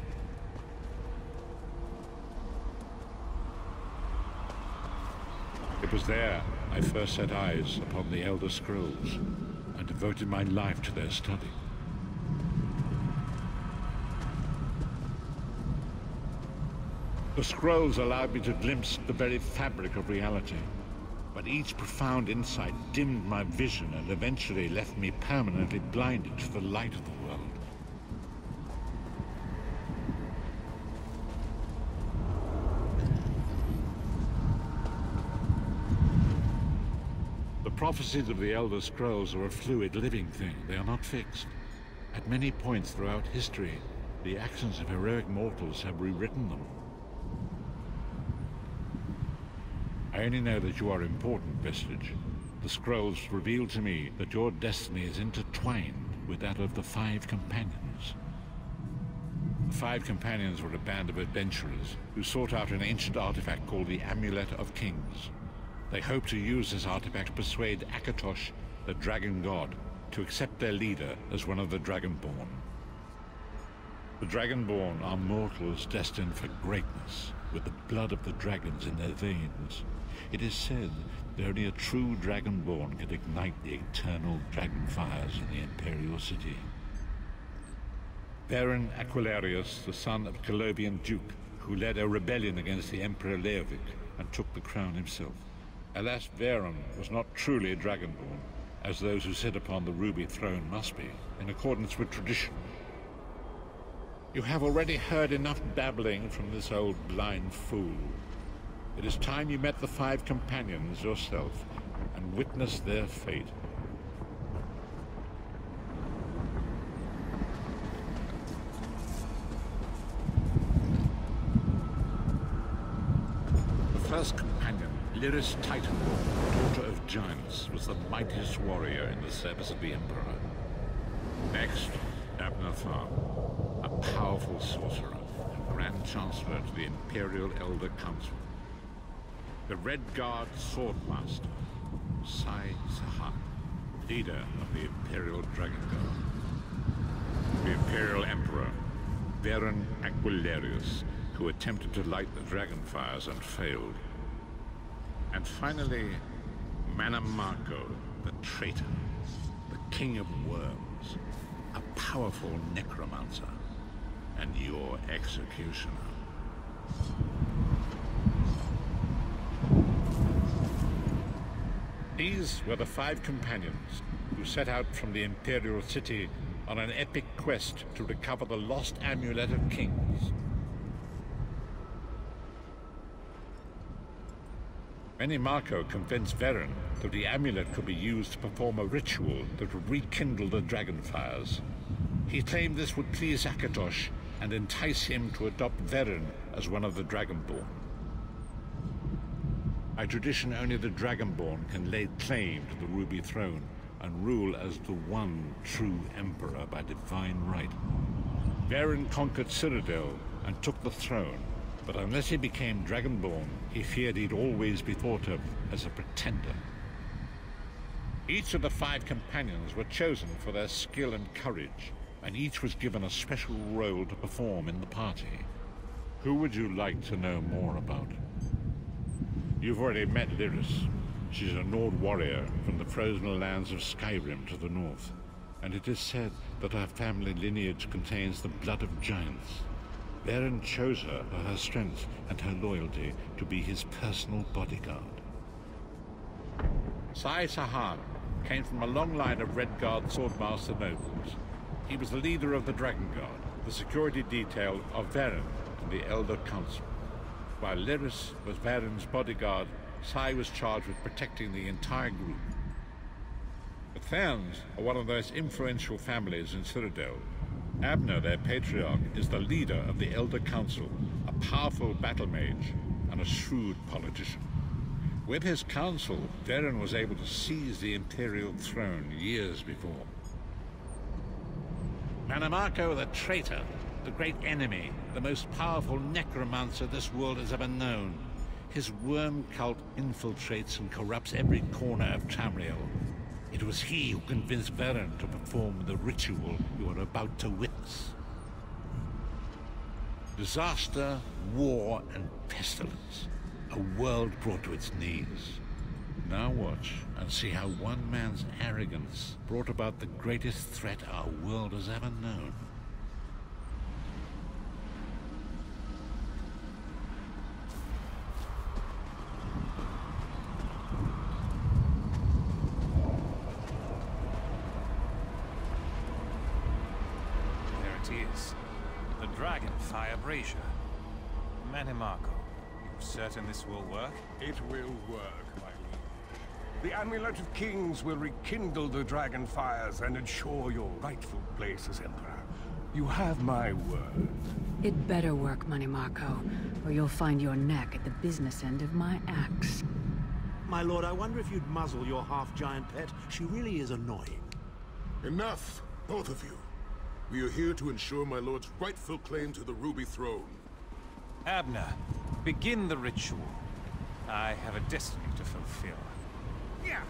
It was there I first set eyes upon the Elder Scrolls and devoted my life to their study. The scrolls allowed me to glimpse the very fabric of reality, but each profound insight dimmed my vision and eventually left me permanently blinded to the light of the world. The prophecies of the Elder Scrolls are a fluid, living thing. They are not fixed. At many points throughout history, the actions of heroic mortals have rewritten them. I only know that you are important, Vestige. The scrolls reveal to me that your destiny is intertwined with that of the Five Companions. The Five Companions were a band of adventurers who sought out an ancient artifact called the Amulet of Kings. They hoped to use this artifact to persuade Akatosh, the dragon god, to accept their leader as one of the Dragonborn. The Dragonborn are mortals destined for greatness, with the blood of the dragons in their veins. It is said that only a true Dragonborn can ignite the eternal dragon fires in the Imperial City. Baron Aquilarius, the son of Colovian Duke, who led a rebellion against the Emperor Leovic and took the crown himself. Alas, Varen was not truly a Dragonborn, as those who sit upon the ruby throne must be, in accordance with tradition. You have already heard enough babbling from this old blind fool. It is time you met the Five Companions yourself and witnessed their fate. The first companion, Lyris Titanborn, daughter of giants, was the mightiest warrior in the service of the Emperor. Next, Abnathar, a powerful sorcerer and Grand Chancellor to the Imperial Elder Council. The Red Guard Swordmaster, Sai Sahan, leader of the Imperial Dragon Guard. The Imperial Emperor, Baron Aquilarius, who attempted to light the dragon fires and failed. And finally, Manamako, the traitor, the King of Worms, a powerful necromancer, and your executioner. These were the Five Companions who set out from the Imperial City on an epic quest to recover the lost Amulet of Kings. Manamako convinced Varen that the amulet could be used to perform a ritual that would rekindle the dragon fires. He claimed this would please Akatosh and entice him to adopt Varen as one of the Dragonborn. By tradition, only the Dragonborn can lay claim to the Ruby Throne and rule as the one true Emperor by divine right. Varen conquered Cyrodiil and took the throne, but unless he became Dragonborn, he feared he'd always be thought of as a pretender. Each of the 5 companions were chosen for their skill and courage, and each was given a special role to perform in the party. Who would you like to know more about? You've already met Lyris. She's a Nord warrior from the frozen lands of Skyrim to the north, and it is said that her family lineage contains the blood of giants. Varen chose her for her strength and her loyalty to be his personal bodyguard. Sai Sahan came from a long line of Redguard swordmaster nobles. He was the leader of the Dragon Guard, the security detail of Varen and the Elder Council. While Lyris was Varen's bodyguard, Sai was charged with protecting the entire group. The Therns are one of the most influential families in Citadel. Abner, their patriarch, is the leader of the Elder Council, a powerful battle mage and a shrewd politician. With his council, Varen was able to seize the Imperial throne years before. Manamako the traitor, the great enemy, the most powerful necromancer this world has ever known. His worm cult infiltrates and corrupts every corner of Tamriel. It was he who convinced Varen to perform the ritual you are about to witness. Disaster, war, and pestilence. A world brought to its knees. Now watch and see how one man's arrogance brought about the greatest threat our world has ever known. There it is. The Dragonfire Brazier. Manamako, you're certain this will work? It will work, my lord. The Amulet of Kings will rekindle the dragon fires and ensure your rightful place as Emperor. You have my word. It better work, Manamako, or you'll find your neck at the business end of my axe. My lord, I wonder if you'd muzzle your half-giant pet. She really is annoying. Enough, both of you. We are here to ensure my lord's rightful claim to the Ruby Throne. Abner, begin the ritual. I have a destiny to fulfill. Yeah.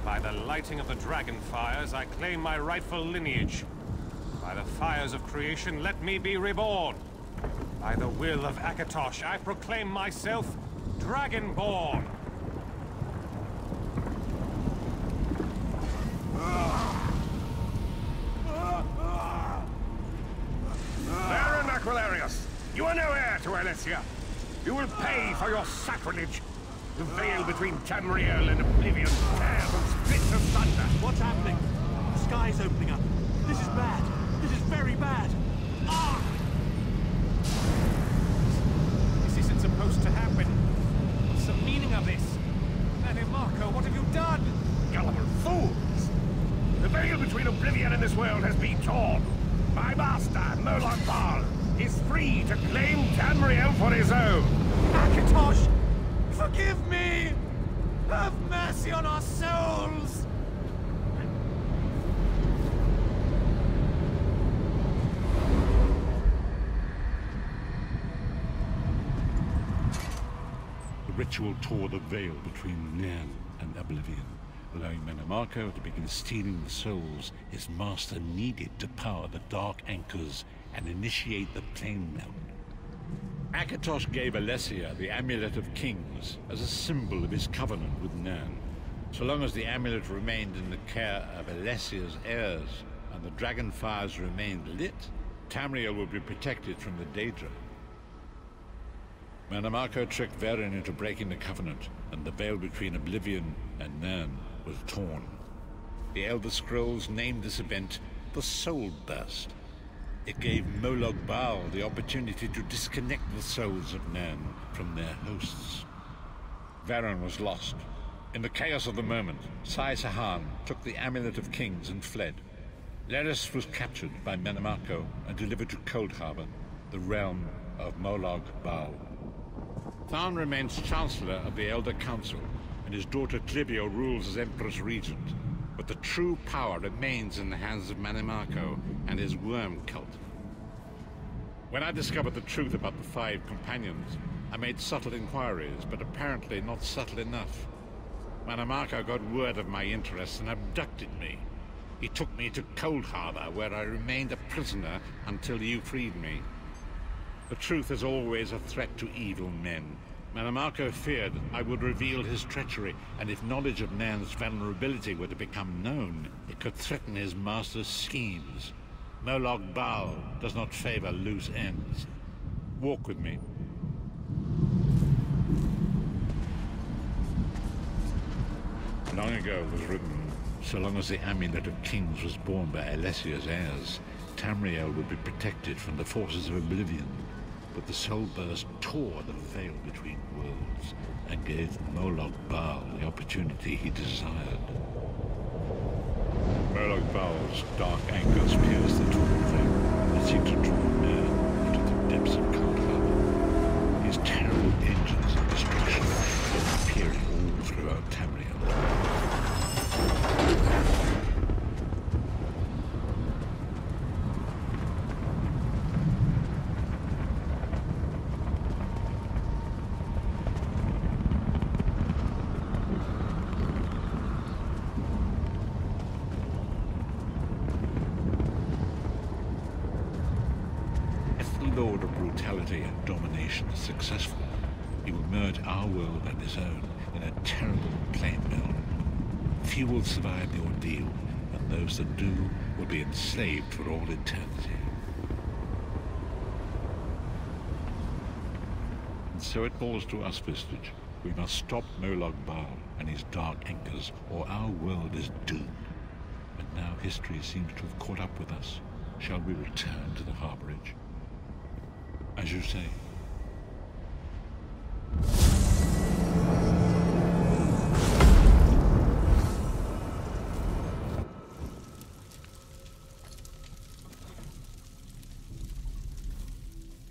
By the lighting of the dragon fires, I claim my rightful lineage. By the fires of creation, let me be reborn. By the will of Akatosh, I proclaim myself Dragonborn. Baron Aquilarius, you are no heir to Alessia. You will pay for your sacrilege. The veil between Tamriel and Oblivion tears and splits asunder. What's happening? The sky's opening up. This is bad. This is very bad. Ah! This isn't supposed to happen. What's the meaning of this? Manamako, what have you done? Gullible fools! The veil between Oblivion and this world has been torn. My master, Molag Bal, is free to claim Tamriel for his own. Akatosh! Forgive me! Have mercy on our souls! The ritual tore the veil between Nan and Oblivion, allowing Manamako to begin stealing the souls his master needed to power the Dark Anchors and initiate the Plane Melt. Akatosh gave Alessia the Amulet of Kings as a symbol of his covenant with Nan. So long as the amulet remained in the care of Alessia's heirs and the dragon fires remained lit, Tamriel would be protected from the Daedra. Manamako tricked Varen into breaking the covenant, and the veil between Oblivion and Nan was torn. The Elder Scrolls named this event the Soul Burst. It gave Molag Bal the opportunity to disconnect the souls of Nan from their hosts. Varen was lost. In the chaos of the moment, Sai Sahan took the Amulet of Kings and fled. Lyris was captured by Manamako and delivered to Cold Harbor, the realm of Molag Bal. Tharn remains Chancellor of the Elder Council, and his daughter Clivio rules as Empress Regent. But the true power remains in the hands of Manamako and his worm cult. When I discovered the truth about the 5 companions, I made subtle inquiries, but apparently not subtle enough. Manamako got word of my interests and abducted me. He took me to Cold Harbor, where I remained a prisoner until you freed me. The truth is always a threat to evil men. Manamako feared I would reveal his treachery, and if knowledge of Nairn's vulnerability were to become known, it could threaten his master's schemes. Molag Bal does not favor loose ends. Walk with me. Long ago it was written, so long as the Amulet of Kings was borne by Alessia's heirs, Tamriel would be protected from the forces of oblivion. But the Soul Burst tore the veil between worlds and gave Molag Bal the opportunity he desired. Molag Bal's dark anchors pierced the torn veil and seemed to draw Nairn into the depths of Cold Harbor. His terrible engines of destruction were appearing all throughout Tamriel. Lord of brutality and domination is successful, he will merge our world and his own in a terrible plain melt. Few will survive the ordeal, and those that do will be enslaved for all eternity. And so it falls to us, Vistage. We must stop Molag Bal and his dark anchors, or our world is doomed. And now history seems to have caught up with us. Shall we return to the harborage? As you say.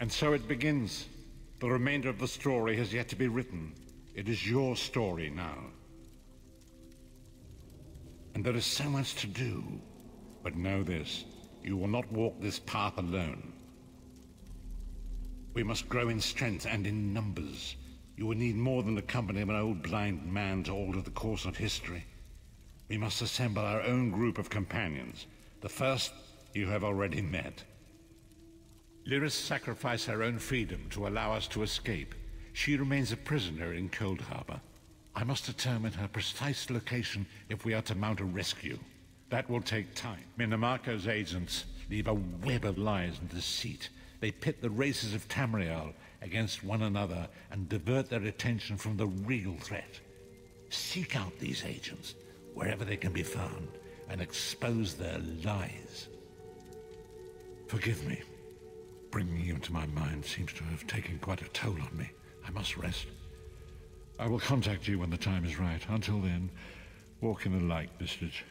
And so it begins. The remainder of the story has yet to be written. It is your story now. And there is so much to do. But know this, you will not walk this path alone. We must grow in strength and in numbers. You will need more than the company of an old blind man to alter the course of history. We must assemble our own group of companions. The first you have already met. Lyris sacrificed her own freedom to allow us to escape. She remains a prisoner in Cold Harbor. I must determine her precise location if we are to mount a rescue. That will take time. Minamako's agents leave a web of lies and deceit. They pit the races of Tamriel against one another and divert their attention from the real threat. Seek out these agents, wherever they can be found, and expose their lies. Forgive me. Bringing you into my mind seems to have taken quite a toll on me. I must rest. I will contact you when the time is right. Until then, walk in the light, Vistage.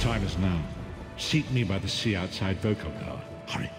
time is now. Seat me by the sea outside Vocal Tower. Hurry.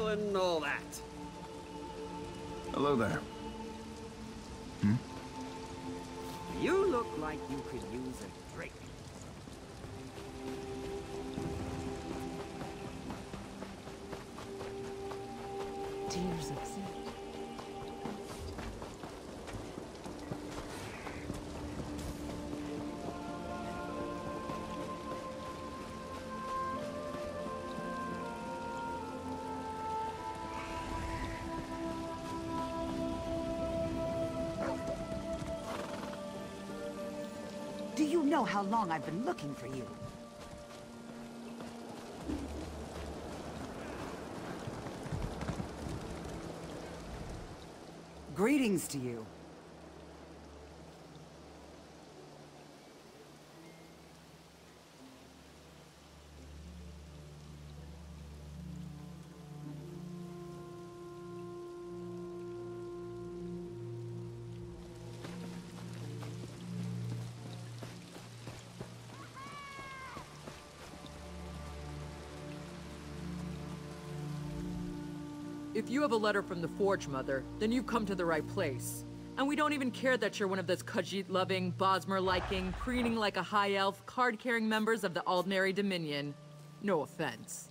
And all that. Hello there. You look like you could use a drink. Tears of sea. Do you know how long I've been looking for you? Greetings to you. If you have a letter from the Forge Mother, then you've come to the right place. And we don't even care that you're one of those Khajiit-loving, Bosmer-liking, preening like a high elf, card-carrying members of the Aldmeri Dominion. No offense.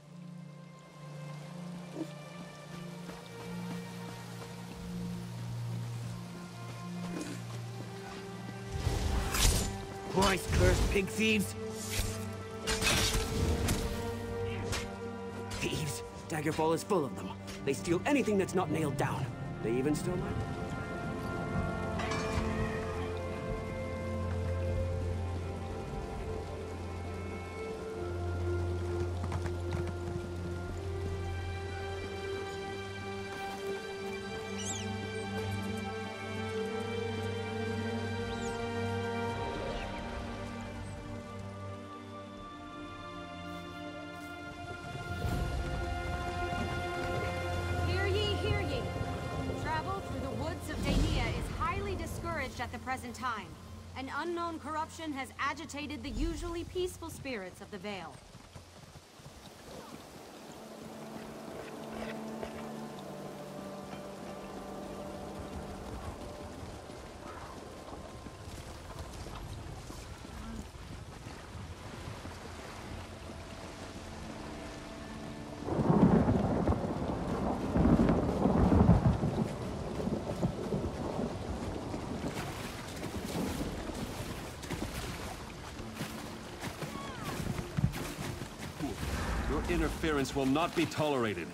Christ-cursed pig thieves! Thieves! Daggerfall is full of them. They steal anything that's not nailed down. They even steal mine. At the present time, an unknown corruption has agitated the usually peaceful spirits of the Vale. Interference will not be tolerated.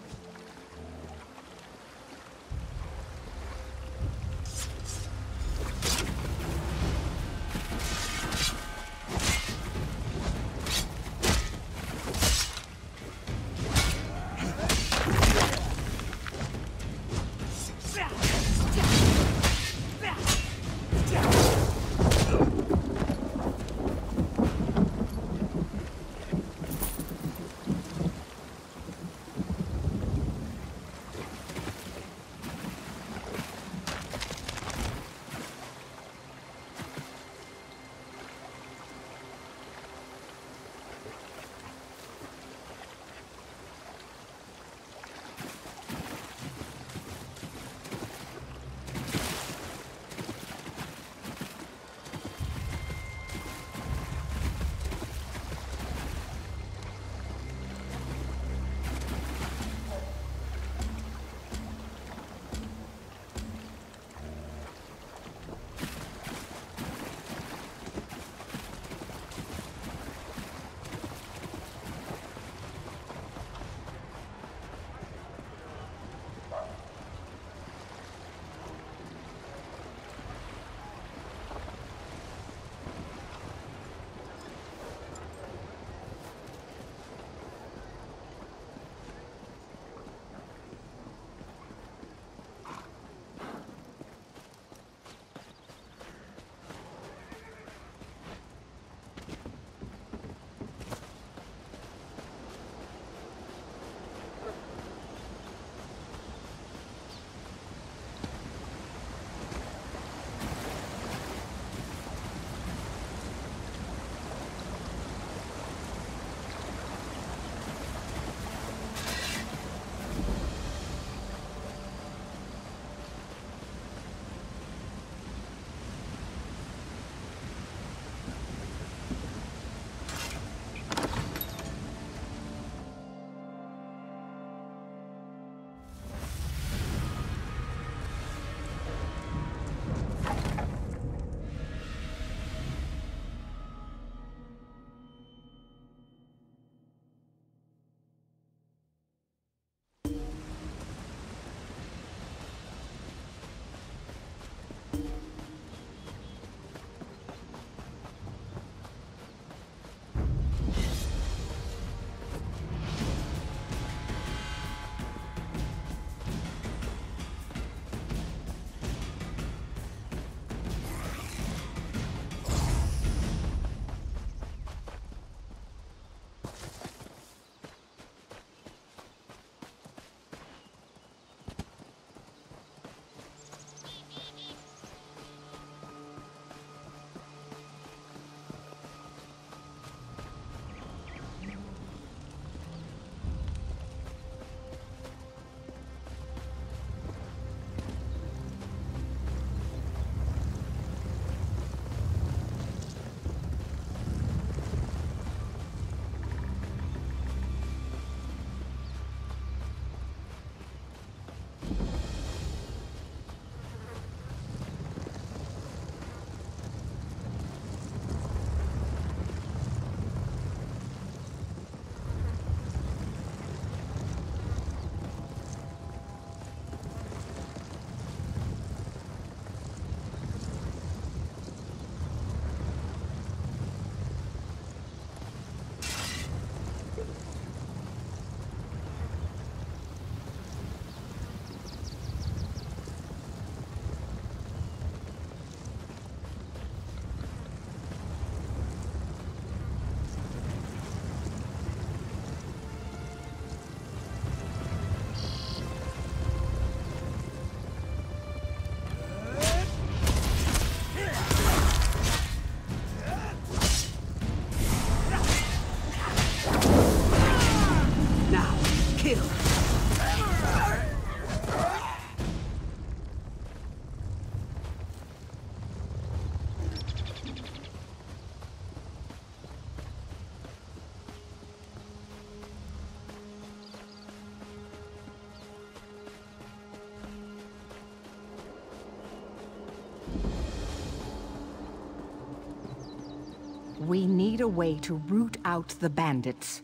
We need a way to root out the bandits.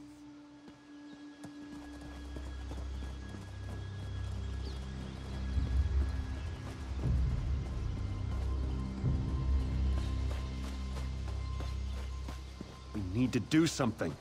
We need to do something.